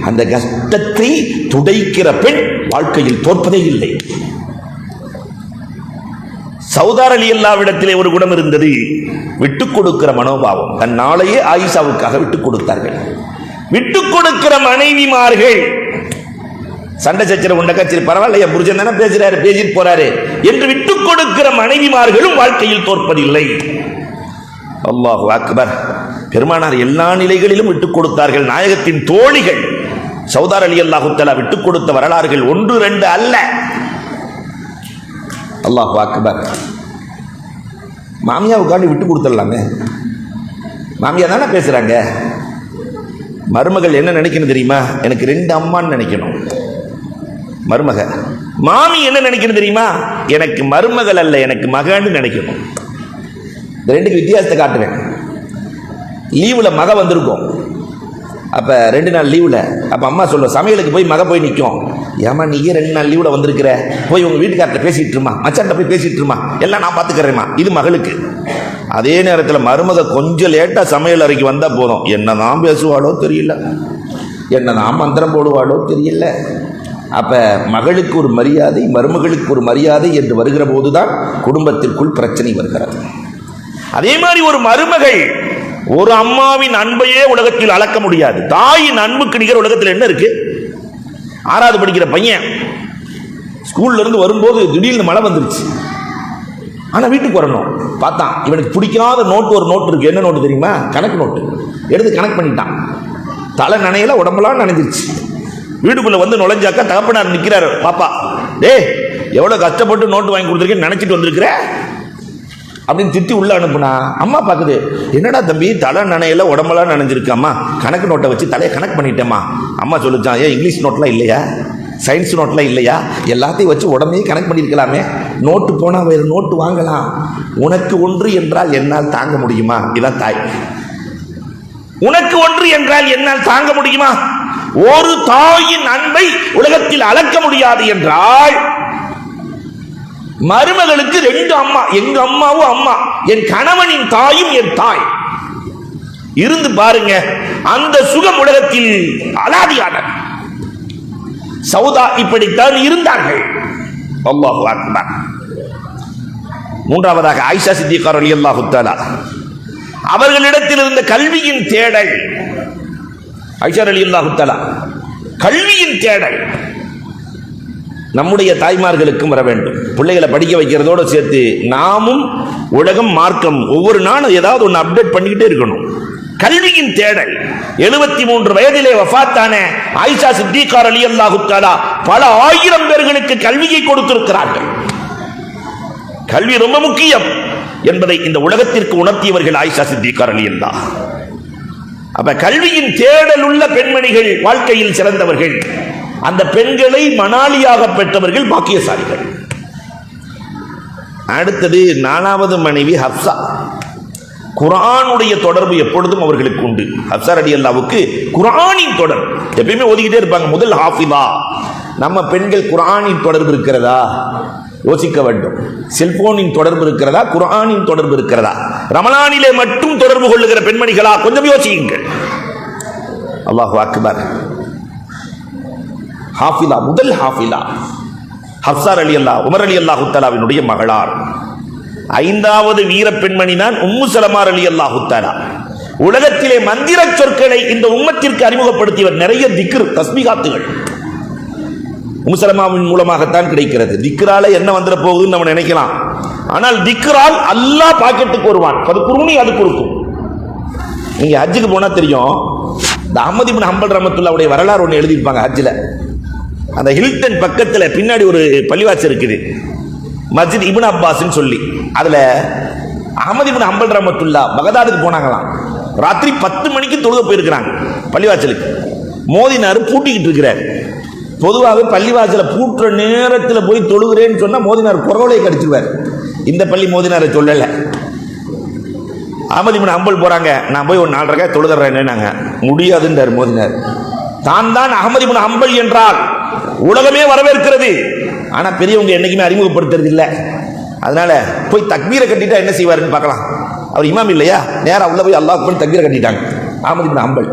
அந்த கஷ்டத்தை துடைக்கிற பெண் வாழ்க்கையில் தோற்பதே இல்லை. சௌதா ரலியல்லாஹுவிடத்திலே ஒரு குணம் இருந்தது, விட்டுக் கொடுக்கிற மனோபாவம். தன் நாளையே ஆயிஷாவுக்காக விட்டுக் கொடுத்தார்கள். விட்டுக் கொடுக்கிற மனைவிமார்கள். சண்டை சச்சரவு உண்டக்கா, சரி பரவாயில்ல, என் புருஷன் தானே பேசுறாரு, பேசிட்டு போறாரு என்று விட்டுக் கொடுக்கிற மனைவிமார்களும் வாழ்க்கையில் தோற்பதில்லை. அல்லாஹு அக்பர். பெருமானார் எல்லா நிலைகளிலும் விட்டுக் கொடுத்தார்கள். நாயகத்தின் தோழிகள் சௌதா ரலியல்லாஹு தஆலா விட்டுக் கொடுத்த வரலாறுகள் 1 2 அல்ல. அல்லாஹு அக்பர். மாமியாவுக்காண்டி விட்டு கொடுத்துடலாமே, மாமியா தானே பேசுறாங்க. மருமகள் என்ன நினைக்கணும் தெரியுமா? எனக்கு 2 அம்மான்னு நினைக்கணும். மருமக மாமி என்ன நினைக்கணும் தெரியுமா? எனக்கு மருமகள் அல்ல, எனக்கு மகன்னு நினைக்கணும். இந்த 2க்கு வித்தியாசத்தை காட்டுவேன். லீவுல மக வந்திருக்கும், அப்ப 2 நாள் லீவுல அப்ப அம்மா சொல்லும், சமையலுக்கு போய் மக போய் நிற்கும். ஏமா நீயே 2 நாள் லீவுல வந்திருக்கிற, போய் உங்க வீட்டுக்கார்ட்ட பேசிட்டு இருமா, மச்சான்ட்ட போய் பேசிட்டு இருமா, எல்லாம் நான் பாத்துக்கிறேமா. இது மகளுக்கு. அதே நேரத்தில் மருமக கொஞ்சம் லேட்டா சமையல் அறைக்கு வந்தா போதும், என்னதான் பேசுவாளோ தெரியல, என்னதான் மந்திரம் போடுவாளோ தெரியல, அப்ப மகளுக்கு ஒரு மரியாதை, மருமகளுக்கு ஒரு மரியாதை என்று வருகிற போதுதான் குடும்பத்திற்குள் பிரச்சனை வருகிறது. அதே மாதிரி ஒரு மருமகள் ஒரு அம்மாவின் அன்பையே உலகத்தில் அளக்க முடியாது. தாயின் அன்புக்கு நிகர் உலகத்தில் என்ன இருக்கு? 6வது படிக்கிற பையன் ஸ்கூல்ல இருந்து வரும்போது திடீர்னு மழை வந்துருச்சு. ஆனா வீட்டுக்கு வரணும் பார்த்தான், இவனுக்கு பிடிக்காத நோட்டு ஒரு நோட்டு இருக்கு. என்ன நோட்டு தெரியுமா? கணக்கு நோட்டு. எடுத்து கணக்கு பண்ணிட்டான். தலை நனையில, உடம்பெல்லாம் நனைஞ்சிருச்சு. வீட்டுக்குள்ள வந்து நுழைஞ்சாக்கா தகப்பனார் நிக்கிறாரு. பாப்பா, டே எவ்வளவு கஷ்டப்பட்டு நோட்டு வாங்கி கொடுத்துருக்கேன்னு நினைச்சிட்டு வந்திருக்கிற அப்படின்னு திட்டி உள்ள அனுப்புனா, அம்மா பாக்குது, என்னடா தம்பி தலை நனையில உடம்பெல்லாம் நனைஞ்சிருக்கு, அம்மா கணக்கு நோட்டை வச்சு தலையை கணக்கு பண்ணிட்டேம்மா. அம்மா சொல்லிச்சான், ஏன் இங்கிலீஷ் நோட்லாம் இல்லையா, சயின்ஸ் நோட்லாம் இல்லையா, எல்லாத்தையும் வச்சு உடம்பையும் கணக்கு பண்ணியிருக்கலாமே, நோட்டு போனா வேறு நோட்டு வாங்கலாம், உனக்கு ஒன்று என்றால் என்னால் தாங்க முடியுமா? இதான் தாய். உனக்கு ஒன்று என்றால் என்னால் தாங்க முடியுமா? ஒரு தாயின் அன்பை உலகத்தில் அளக்க முடியாது என்றால், மருமகளுக்கு 2 அம்மா, எங்க அம்மாவும் அம்மா, என் கணவனின் தாயும் என் தாய். இருந்து பாருங்க, அந்த சுகம் உலகத்தில் அலாதியானது. சௌதா இப்படித்தான் இருந்தார்கள். அல்லாஹு அக்பர். 3வதாக ஆயிஷா சித்திகா ரலியல்லாஹு தஆலா, அவர்களிடத்தில் இருந்த கல்வியின் தேடல். ஆயிஷா ரலியல்லாஹு தஆலா, கல்வியின் தேடல் நம்முடைய தாய்மார்களுக்கும் வர வேண்டும். பிள்ளைகளை படிக்க வைக்கிறதோடு சேர்த்து நாமும் உலகம், மார்க்கம் ஒவ்வொரு நாளும் ஏதாவது ஒன்று அப்டேட் பண்ணிக்கிட்டே இருக்கணும். கல்வியின் தேடல். 73 வயதிலே வஃபாத்தான ஆயிஷா சித்திகா ரலியல்லாஹு தஆலா பல ஆயிரம் பேர்களுக்கு கல்வியை கொடுத்திருக்கிறார்கள். கல்வி ரொம்ப முக்கியம் என்பதை இந்த உலகத்திற்கு உணர்த்தியவர்கள் ஆயிஷா சித்திகா ரலியல்லாஹு. அப்ப கல்வியின் தேடல் உள்ள பெண்மணிகள் வாழ்க்கையில் சிறந்தவர்கள். அந்த பெண்களை மணாலியாக பெற்றவர்கள் பாக்கியசாலிகள். அடுத்தது 4வது மனைவி ஹப்சா. குர்ஆனுடைய தொடர்பு எப்பொழுதும் அவர்களுக்கு உண்டு. ஹப்சா ரலியல்லாஹுவுக்கு குர்ஆனின் தொடர்பு எப்பயுமே ஓதிக்கிட்டே இருப்பாங்க. முதல் ஹாஃபிதா. நம்ம பெண்கள் குர்ஆனின் தொடர்பு இருக்கிறதா யோசிக்க வேண்டும். செல்போனின் தொடர்பு இருக்கிறதா, குர்ஆனின் தொடர்பு இருக்கிறதா? ரமலானிலே மட்டும் தொடர்பு கொள்ளுகிற பெண்மணிகளா? கொஞ்சம் யோசியுங்கள். அல்லாஹு அக்பர். ஹாஃபிலா, முதல் ஹாஃபிலா ஹப்சா ரலியல்லாஹு, உமர் ரலியல்லாஹு தஆலாவினுடைய மகளார். 5வது வீர பெண்மணி தான் உம்மு சலமா ரலியல்லாஹு தஆலா. உலகத்திலே மந்திர சொற்களை இந்த உம்மத்திற்கு அறிமுகப்படுத்தியவர். நிறைய திக்ர், தஸ்பீகாத்துகள் உம்மு சலமாவின் மூலமாகத்தான் கிடைக்கிறது. திக்ரால என்ன வந்துட போகுதுன்னு நம்ம நினைக்கலாம். ஆனால் திக்ரால் அல்லாஹ் பாக்கெட்டுக்கு வருவான். அது குருணி, அது கொடுக்கும். நீங்க ஹஜ்ஜுக்கு போனா தெரியும், இந்த அஹ்மத் இப்னு ஹம்பல் ரஹ்மத்துல்லாஹுடைய வரலாறு ஒன்று எழுதியிருப்பாங்க ஹஜ்ஜில். அந்த ஹில்டன் பக்கத்தில் பின்னாடி ஒரு பள்ளிவாசல் இருக்குது, மஸ்ஜித் இப்னு அப்பாஸ்ன்னு சொல்லி. அதில் அஹ்மத் இப்னு ஹம்பல் ரஹ்மத்துல்லாஹ் பகதாதுக்கு போனாங்களாம். ராத்திரி 10 மணிக்கு தொழுக போயிருக்கிறாங்க பள்ளிவாசலுக்கு. மோதினார் பூட்டிக்கிட்டு இருக்கிறார். பொதுவாக பள்ளிவாசலை பூட்டுற நேரத்தில் போய் தொழுகிறேன்னு சொன்னால் மோதினார் குரலை கடிச்சிருவார். இந்த பள்ளி மோதினாரை சொல்லலை. அஹ்மத் இப்னு ஹம்பல் போறாங்க, நான் போய் ஒரு 4 ரக்காத் தொழுதுறேன்னு. நாங்க முடியாதுன்றார் மோதினார். தான் அஹ்மத் இப்னு ஹம்பல் என்றால் உலகமே வரவேற்கிறது. ஆனா பெரியவங்க என்னைக்குமே அறிமுகப்படுத்துறது இல்லை. அதனால போய் தக்பீரை கட்டிட்டா என்ன செய்வாருன்னு பார்க்கலாம். அவர் இமாம் இல்லையா, நேரா உள்ள போய் அல்லாஹ் அக்பர் தக்பீரை கட்டிட்டாங்க. அஹ்மத் இப்னு ஹம்பல்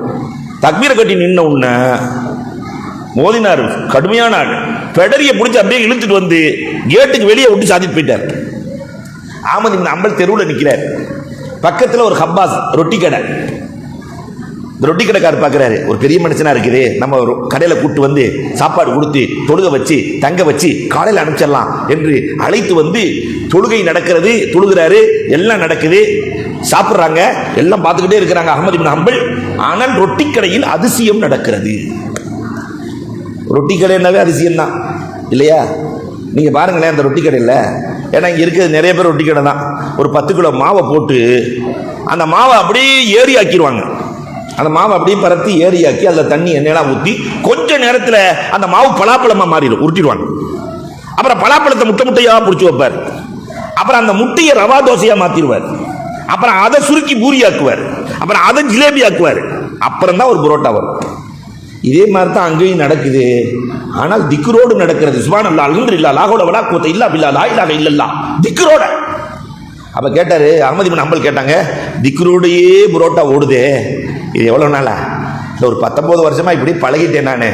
தக்பீரை கட்டி நின்ன உடனே மோதினார் கடுமையான ஆள், பெடரியை பிடிச்சி அப்படியே இழுத்துட்டு வந்து கேட்டுக்கு வெளியே விட்டு சாதிட்டு போயிட்டார். அஹ்மத் இப்னு ஹம்பல் தெருவில் நிற்கிறார். பக்கத்தில் ஒரு ஹப்பாஸ் ரொட்டி கடை. ரொட்டி கடைக்காரர் பார்க்குறாரு, ஒரு பெரிய மனுஷனா இருக்குது, நம்ம ஒரு கடையில் கூட்டு வந்து சாப்பாடு கொடுத்து தொழுக வச்சு தங்க வச்சு காலையில் அனுப்பிச்சிடலாம் என்று அழைத்து வந்து தொழுகை நடக்கிறது. தொழுகிறாரு, எல்லாம் நடக்குது, சாப்பிட்றாங்க, எல்லாம் பார்த்துக்கிட்டே இருக்கிறாங்க அஹ்மத் இப்னு ஹம்பல். ஆனால் ரொட்டி கடையில் அதிசயம் நடக்கிறது. ரொட்டி கடைனாவே அதிசயம் தான் இல்லையா? நீங்கள் பாருங்களேன் அந்த ரொட்டி கடையில். ஏன்னா இங்கே இருக்கிறது நிறைய பேர் ரொட்டி கடை தான். ஒரு 10 கிலோ மாவை போட்டு அந்த மாவை அப்படியே ஏறி ஆக்கிடுவாங்க. அந்த மாவை அப்படியே பரத்தி ஏரியாக்கி அதில் தண்ணி எண்ணெயெல்லாம் ஊற்றி கொஞ்ச நேரத்தில் அந்த மாவு பலாப்பழமாக மாறிடும், உருட்டிடுவாங்க. அப்புறம் பலாப்பழத்தை முட்டை முட்டையாக பிடிச்சி வைப்பார். அப்புறம் அந்த முட்டையை ரவா தோசையாக மாற்றிடுவார். அப்புறம் அதை சுருக்கி பூரி ஆக்குவார். அப்புறம் அதை ஜிலேபி ஆக்குவார். அப்புறம் தான் ஒரு புரோட்டா வரும். இதே மாதிரி தான் அங்கேயும் நடக்குது. ஆனால் திக்ரோடு நடக்கிறது. சுப்ஹானல்லாஹ், அல்ஹம்துலில்லாஹ், லா ஹவ்ல வலா குவத்த இல்லா பில்லாஹ், லா இலாஹ இல்லல்லாஹ், திக்ரோட. அப்போ கேட்டார் அஹ்மத் இப்னு ஹம்பல், கேட்டாங்க, திக்ரோடையே புரோட்டா ஓடுதே, இது எவ்வளோ நாளா? இல்லை ஒரு 19 வருஷமா இப்படி பழகிட்டேன் நான்.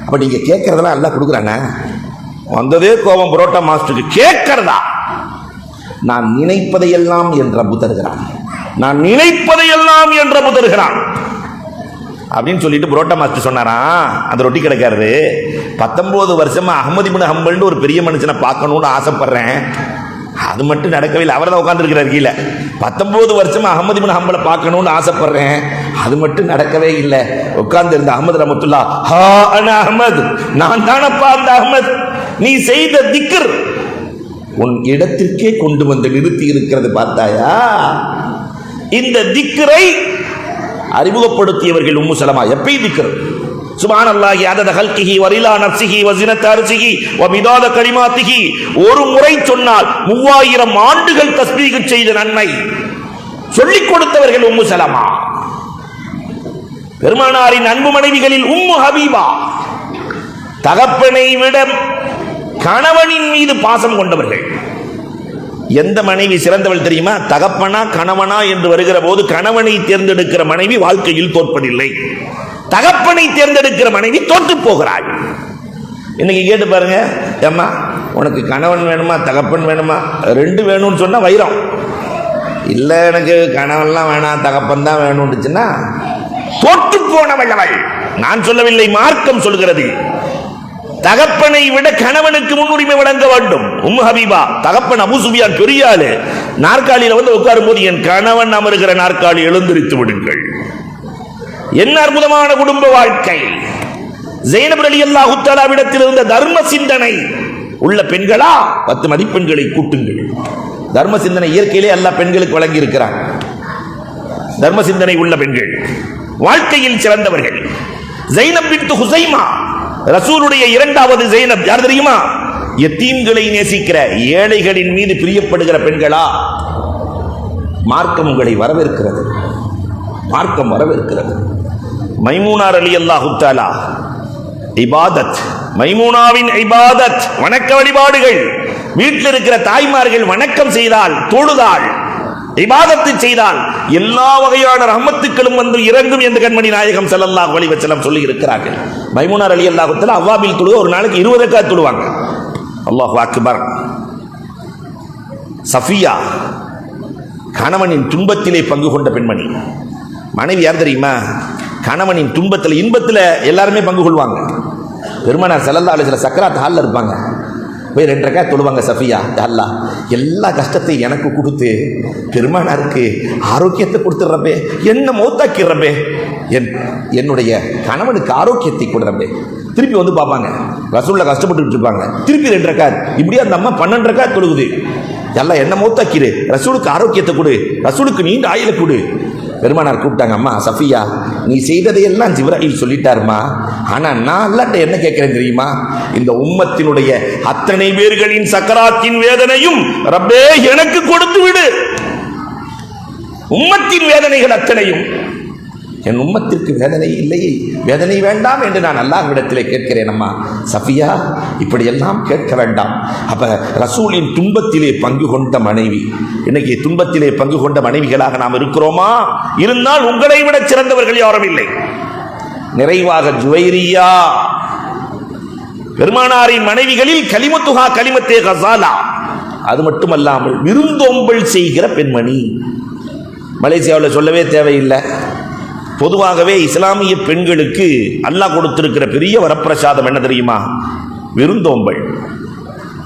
அப்போ அப்ப நீங்க கேட்கறதெல்லாம் எல்லாம் கொடுக்குறாங்க. வந்ததே கோபம் புரோட்டா மாஸ்டருக்கு. கேட்கறதா? நான் நினைப்பதையெல்லாம் என் ரப்பு தருகிறான், நான் நினைப்பதையெல்லாம் என் ரப்பு தருகிறான் அப்படின்னு சொல்லிட்டு புரோட்டா மாஸ்டர் சொன்னாராம். அந்த ரொட்டி கடைக்காரரு, 19 வருஷமா அஹ்மது இப்னு ஹம்பல்னு ஒரு பெரிய மனுஷனை பார்க்கணும்னு ஆசைப்படுறேன், அது மட்டும் நடக்கவே இல்லை. அவர் தான் உட்காந்துருக்கிறார் கீழே. 19 வருஷமா அஹ்மது இப்னு ஹம்பலை பார்க்கணும்னு ஆசைப்படுறேன், அது மட்டும் நடக்கவே இல்லை. உட்கார்ந்து இருந்த அஹ்மது ரஹ்மத்துல்லா, ஹா அன அஹ்மத், நான் தானப்பா அந்த அஹ்மத், நீ செய்த திக்ர் உன் இடத்திற்கே கொண்டு வந்து நிறுத்தி இருக்கிறது பார்த்தாயா? இந்த திக்ரை அறிமுகப்படுத்தியவர்கள் உம்மு சலமா. எப்பயும் திக்ர் சுப்ஹானல்லாஹி அதத ஹல்கிஹி வரிலா நஃப்ஸிஹி வஸினத அர்ஷிஹி வமிதாத கலிமாத்திஹி, ஒரு முறை சொன்னால் 3000 ஆண்டுகள் தஸ்பீஹ் செய்த நன்மை சொல்லிக் கொடுத்தவர்கள் உம்மு சலமா. பெருமானாரின் அன்பு மனைவிகளில் உம்மு ஹபீபா, தகப்பனை விட கணவனின் மீது பாசம் கொண்டவர்கள். எந்த மனைவி சிறந்தவள் தெரியுமா? தகப்பனா கணவனா என்று வருகிற போது கணவனை தேர்ந்தெடுக்கிற மனைவி வாழ்க்கையில் தோற்பதில்லை, தகப்பனை தேர்ந்தெடுக்கிற மனைவி தோற்று போகிறாள். இன்னைக்கு கேட்டு பாருங்க, ஏம்மா உனக்கு கணவன் வேணுமா தகப்பன் வேணுமா? 2 வேணும்னு சொன்னா வைரம் இல்லை, எனக்கு கணவன்லாம் வேணாம் தகப்பன் தான் வேணும்னுச்சுன்னா தோற்று போனவள் அவள். நான் சொல்லவில்லை, மார்க்கம் சொல்கிறது. தகப்பனை விட கணவனுக்கு முன்னுரிமை வழங்க வேண்டும். உம்மு ஹபீபா, தகப்பன் அபூ சுஃபியான் பெரிய ஆளு, நாற்காலியில வந்து உட்காரும் போது என் கணவன் அமருகிற நாற்காலி எழுந்திருத்து விடுங்கள். என்ன அற்புதமான குடும்ப வாழ்க்கை! ஸைனப் ரலியல்லாஹு தஆலாவிடத்தில் இருந்த தர்ம சிந்தனை உள்ள பெண்களா 10 மதிப்பெண்களை கூட்டுங்கள். தர்ம சிந்தனை இயற்கையிலே அல்லாஹ் பெண்களுக்கு வழங்கி இருக்கிறார். தர்ம சிந்தனை உள்ள பெண்கள் வாழ்க்கையில் சிறந்தவர்கள். ஸைனப் பின்த் ஹுஸைமா, ரசூலுடைய 2வது ஸைனப். யார் தெரியுமா? யத்தீம்களை நேசிக்கிற, ஏழைகளின் மீது பிரியப்படுகிற பெண்களா? மார்க்கம் உங்களை வரவேற்கிறது, மார்க்கம் வரவேற்கிறது. மைமூனா ரலியல்லாஹு தஆலா இபாதத், மைமூனாவின் இபாதத் வணக்க வழிபாடுகள். வீட்டில் இருக்கிற தாய்மார்கள் வணக்கம் செய்தால், தொழுதால், இபாதத்து செய்தால் எல்லா வகையான ரஹ்மத்துக்களும் வந்து இறங்கும் என்று கண்மணி நாயகம் ஸல்லல்லாஹு அலைஹி வஸல்லம் சொல்லி இருக்கிறார்கள். மைமூனா ரலியல்லாஹு தஆலா அவ்வாபில் தொழுக ஒரு நாளைக்கு 20 ரக்காத் தொழுவாங்க. அல்லாஹு அக்பர். சஃபியா கணவனின் துன்பத்திலே பங்கு கொண்ட பெண்மணி. மனைவி யார் தெரியுமா? கணவனின் துன்பத்தில் இன்பத்தில் எல்லாருமே பங்கு கொள்வாங்க. பெருமானார் ஸல்லல்லாஹு அலைஹி வஸல்லம் சக்கராத் ஹால்ல இருப்பாங்க, போய் 2 ரக்காத் தொழுவாங்க. சஃபியா, அல்லாஹ் எல்லா கஷ்டத்தையும் எனக்கு கொடுத்து பெருமானாருக்கு ஆரோக்கியத்தை கொடுத்துடுறப்பே, என்ன மௌத்தாக்கிறப்பே, என்னுடைய கணவனுக்கு ஆரோக்கியத்தை கொடுறப்பே. திருப்பி வந்து பார்ப்பாங்க, ரசூலுல்லாஹ் கஷ்டப்பட்டு இருப்பாங்க. திருப்பி 2 ரக்காத். இப்படியே அந்த அம்மா 12 ரக்காத் தொழுகுது. எல்லாம் என்ன மௌத்தாக்கிடு, ரசூலுக்கு ஆரோக்கியத்தை கொடு, ரசூலுக்கு நீண்ட ஆயுளை கொடு. பெருமானார் கூப்பிட்டாங்க, அம்மா சஃபியா, நீ செய்ததையெல்லாம் ஜிப்ராயில் சொல்லிட்டாருமா, ஆனா நான் அல்லாஹ்ட்ட என்ன கேட்கிறேன் தெரியுமா? இந்த உம்மத்தினுடைய அத்தனை பேர்களின் சக்கராத்தின் வேதனையும் ரப்பே எனக்கு கொடுத்து விடு. உம்மத்தின் வேதனைகள் அத்தனையும், என் உம்மத்திற்கு வேதனை இல்லையே, வேதனை வேண்டாம் என்று நான் அல்லாஹ்விடத்திலே கேட்கிறேன். அம்மா சஃபியா, இப்படியெல்லாம் கேட்க வேண்டாம். அப்ப ரசூலின் துன்பத்திலே பங்கு கொண்ட மனைவி. இன்னைக்கு துன்பத்திலே பங்கு கொண்ட மனைவிகளாக நாம் இருக்கிறோமா? இருந்தால் உங்களை விட சிறந்தவர்கள் யாரும் இல்லை. நிறைவாக ஜுவைரியா, பெருமானாரின் மனைவிகளில் கலிமத்துஹா கலிமத்தே கஸாலா. அது மட்டுமல்லாமல் விருந்தோம்பல் செய்கிற பெண்மணி. மலேசியாவில் சொல்லவே தேவையில்லை. பொதுவாகவே இஸ்லாமிய பெண்களுக்கு அல்லாஹ் கொடுத்திருக்கிற பெரிய வரப்பிரசாதம் என்ன தெரியுமா? விருந்தோம்பல்.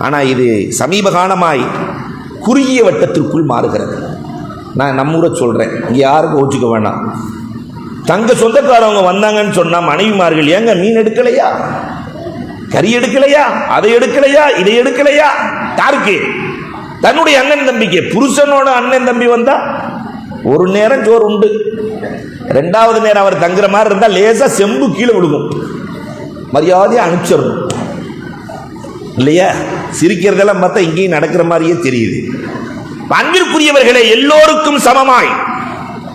ஆனால் இது சமீப காலமாய் குறுகிய வட்டத்திற்குள் மாறுகிறது. நான் நம்மூரை சொல்கிறேன், இங்கே யாருக்கும் ஓச்சுக்க வேண்டாம். தங்க சொந்தக்காரவங்க வந்தாங்கன்னு சொன்னால் மனைவிமார்கள், ஏங்க மீன் எடுக்கலையா, கறி எடுக்கலையா, அதை எடுக்கலையா, இதை எடுக்கலையா? யாருக்கு? தன்னுடைய அண்ணன் தம்பிக்கு. புருஷனோட அண்ணன் தம்பி வந்தா ஒரு நேரம் சோறு உண்டு, 2வது நேரம் அவர் தங்குற மாதிரி இருந்தால் லேசா செம்பு கீழே விழுகும், மரியாதையை அனுப்பிச்சிடணும் இல்லையா? சிரிக்கிறதெல்லாம் பார்த்தா இங்கேயும் நடக்கிற மாதிரியே தெரியுது. அன்பிற்குரியவர்களே, எல்லோருக்கும் சமமாய்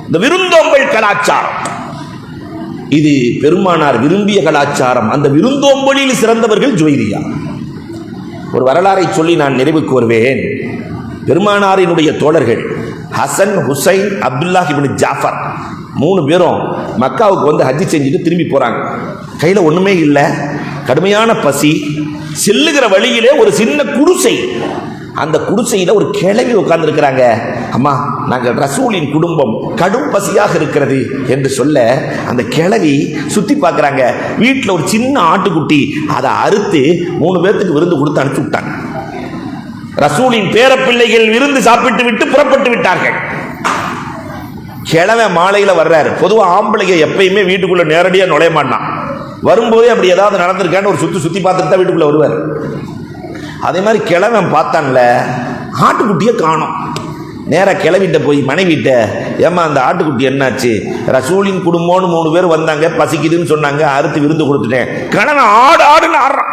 இந்த விருந்தோம்பல் கலாச்சாரம், இது பெருமானார் விரும்பிய கலாச்சாரம். அந்த விருந்தோம்பலில் சிறந்தவர்கள் ஜுவைரியா. ஒரு வரலாறை சொல்லி நான் நிறைவுக்கு வருவேன். பெருமானாரினுடைய தோழர்கள் ஹசன், ஹுசைன், அப்துல்லாஹ் இப்னு ஜாஃபர் 3 பேரும் மக்காவுக்கு வந்து ஹஜ் செஞ்சுட்டு திரும்பி போறாங்க. கையில் ஒண்ணுமே இல்லை, கடுமையான பசி. செல்லுகிற வழியிலே ஒரு சின்ன குடிசை, அந்த குடிசையில ஒரு கிழவி உட்கார்ந்து இருக்கிறாங்க. அம்மா, நாங்கள் ரசூலின் குடும்பம், கடும் பசியாக இருக்கிறது என்று சொல்ல அந்த கிழவி சுத்தி பார்க்கறாங்க. வீட்டில் ஒரு சின்ன ஆட்டுக்குட்டி, அதை அறுத்து 3 பேர்த்துக்கு விருந்து கொடுத்து அனுப்பிச்சு விட்டாங்க. ரசூலின் பேரப்பிள்ளைகள் விருந்து சாப்பிட்டு விட்டு புறப்பட்டு விட்டார்கள். கிழவன் மாலையில வர்றாரு. பொதுவாக ஆம்பளைங்க எப்பயுமே வீட்டுக்குள்ள நேரடியாக நுழைய மாட்டான். வரும்போதே அப்படி ஏதாவது நடந்திருக்கான்னு ஒரு சுத்தி பார்த்துட்டு தான் வீட்டுக்குள்ள வருவார். அதே மாதிரி கிழவன் பார்த்தான்ல, ஆட்டுக்குட்டியை காணோம். நேராக கிளவிட்ட போய் மனைவிட்ட, ஏமா அந்த ஆட்டுக்குட்டி என்னாச்சு? ரசூலின் குடும்பம்னு 3 பேர் வந்தாங்க, பசிக்குதுன்னு சொன்னாங்க, அறுத்து விருந்து கொடுத்துட்டேன். கிழவன் ஆடு ஆடுன்னு ஆடுறான்.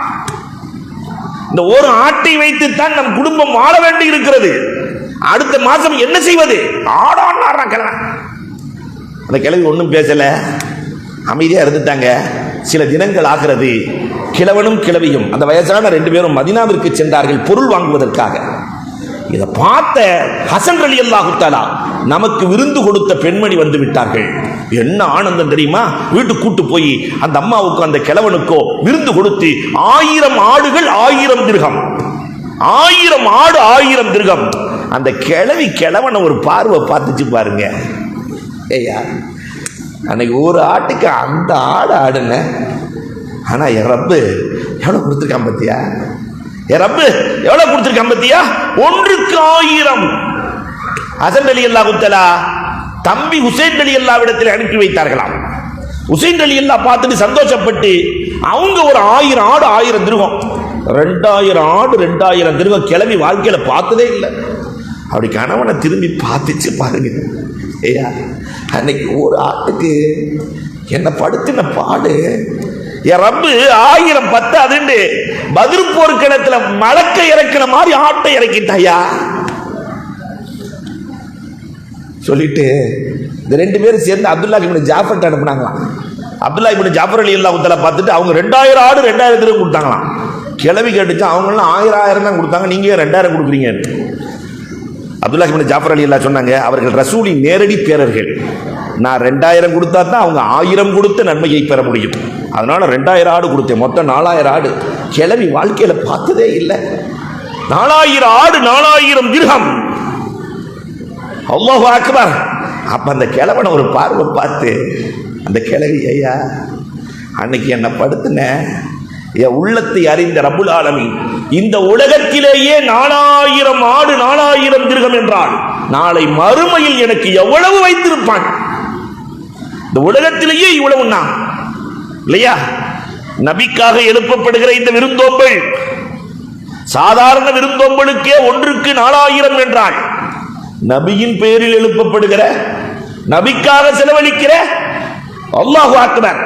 இந்த ஒரு ஆட்டை வைத்துத்தான் நம் குடும்பம் வாழ வேண்டி இருக்கிறது. அடுத்த மாசம் என்ன செய்வது? ஆடான்னு ஆடுறான் கிழவன். அந்த கிழவி ஒன்றும் பேசல, அமைதியா இருந்துட்டாங்க. சில தினங்கள் ஆகிறது. கிழவனும் கிழவியும், அந்த வயசான 2 பேரும் மதீனாவிற்கு சென்றார்கள் பொருள் வாங்குவதற்காக. இதை பார்த்த ஹசன் ரலியல்லாஹு தஆலா, நமக்கு விருந்து கொடுத்த பெண்மணி வந்து விட்டார்கள். என்ன ஆனந்தம் தெரியுமா? வீட்டுக்கு கூட்டு போய் அந்த அம்மாவுக்கு அந்த கிழவனுக்கோ விருந்து கொடுத்து 1000 ஆடுகள் 1000 திர்ஹம், 1000 ஆடு 1000 திர்ஹம். அந்த கிழவனை ஒரு பார்வை பார்த்துச்சு பாருங்க. ஏய்யா, அன்னைக்கு ஒரு ஆட்டுக்கு அந்த ஆடு ஆடுன, ஆனா என் ரப்பு எவ்வளவு கொடுத்துருக்கான் பத்தியா? என் ரப்பு எவ்வளவு கொடுத்துருக்கான் பத்தியா? 1க்கு 1000. ஹசன் ரலியல்லாஹு தஆலா தம்பி ஹுசைன் ரலியல்லாஹ்விடத்தில் அனுப்பி வைத்தார்களாம். ஹுசைன் ரலியல்லாஹ் பார்த்துட்டு சந்தோஷப்பட்டு அவங்க ஒரு 1000 ஆடு 1000 திர்ஹம், 2000 ஆடு 2000 திர்ஹம் கிளம்பி வாழ்க்கையில பார்த்ததே இல்லை. அப்படி கணவனை திரும்பி பார்த்துச்சு பாருங்க. ஐயா, அன்னைக்கு ஒரு ஆட்டுக்கு என்ன படுத்தின பாடு. என் ரப்பு 1000 பத்தாதுண்டு பதில் போர்க்களத்துல மலக்க இறக்கிற மாதிரி ஆட்டை இறக்கிட்டாயா சொல்லிட்டு இந்த 2 பேரும் சேர்ந்து அப்துல்லா இப்னு ஜாஃபர் அனுப்புனாங்களாம். அப்துல்லா இப்னு ஜாஃபர் ரலியல்லாஹு தஆலா பார்த்துட்டு அவங்க 2000 ஆடு 2000 திர்ஹம் கொடுத்தாங்களாம். கிளவி கேட்டுச்சு, அவங்களாம் 1000 தான் கொடுத்தாங்க, நீங்க 2000 கொடுக்குறீங்க. அப்துல்லா இப்னு ஜாஃபர் ரலியல்லாஹு சொன்னாங்க, அவர்கள் ரசூலின் நேரடி பேரர்கள். நான் 2000 கொடுத்தா தான் அவங்க 1000 கொடுத்து நன்மையை பெற முடியும். அதனால 2000 ஆடு கொடுத்தேன், மொத்தம் 4000 ஆடு. கிளவி வாழ்க்கையில பார்த்ததே இல்லை. 4000 ஆடு 4000 திர்ஹம். அல்லாஹு அக்பர். அப்ப அந்த கிழவனை ஒரு பார்வை பார்த்து அந்த கிழவி, ஐயா அன்னைக்கு என்ன படுத்தின, என் உள்ளத்தை அறிந்த ரப்புல் ஆலமீன் இந்த உலகத்திலேயே 4000 ஆடு 4000 திர்ஹம் என்றால் நாளை மறுமையில் எனக்கு எவ்வளவு வைத்திருப்பான்? இந்த உலகத்திலேயே இவ்வளவுன்னா இல்லையா? நபிக்காக எழுப்பப்படுகிற இந்த விருந்தோம்பல் சாதாரண விருந்தோம்பலுக்கே 1க்கு 4000 என்றால், நபியின் பெயரில் எழுப்பப்படுகிற, நபிக்காக செலவழிக்கிற, அல்லாஹு அக்பர்,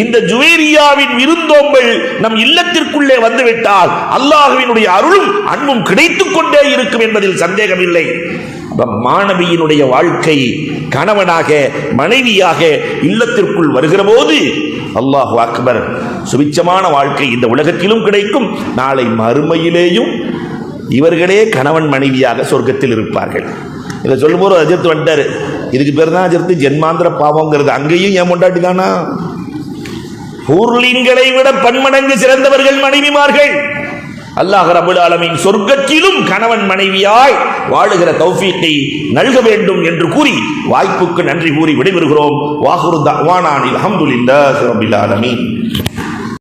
இந்த ஜுவைரியாவின் விருந்தோம்பல் நம் இல்லத்திற்குள்ளே வந்துவிட்டால் அல்லாஹ்வினுடைய அருளும் அன்பும் கிடைத்துக் கொண்டே இருக்கும் என்பதில் சந்தேகம் இல்லை. மாணவியினுடைய வாழ்க்கை கணவனாக மனைவியாக இல்லத்திற்குள் வருகிற போது அல்லாஹு அக்பர், சுபிச்சமான வாழ்க்கை இந்த உலகத்திலும் கிடைக்கும், நாளை மறுமையிலேயும் இவர்களே கணவன் மனைவியாக சொர்க்கத்தில் இருப்பார்கள். இதை சொல்லும் போது அஜர்த்து வந்துட்டாரு. இதுக்கு பேர் தான் அஜர்த்து ஜென்மாந்திர பாவங்கிறது. அங்கேயும் ஏன் கொண்டாட்டி தானா? ஊர்லீன்களை விட பன்மடங்கு சிறந்தவர்கள் மனைவிமார்கள். அல்லாஹ் ரப்பல் ஆலமீன் சொர்க்கத்திலும் கணவன் மனைவியாய் வாழுகிற தௌஃபீக்கை நல்க வேண்டும் என்று கூறி வாய்ப்புக்கு நன்றி கூறி விடைபெறுகிறோம். வாஹிரு தஅவானா அல்ஹம்துலில்லாஹி ரப்பில் ஆலமீன்.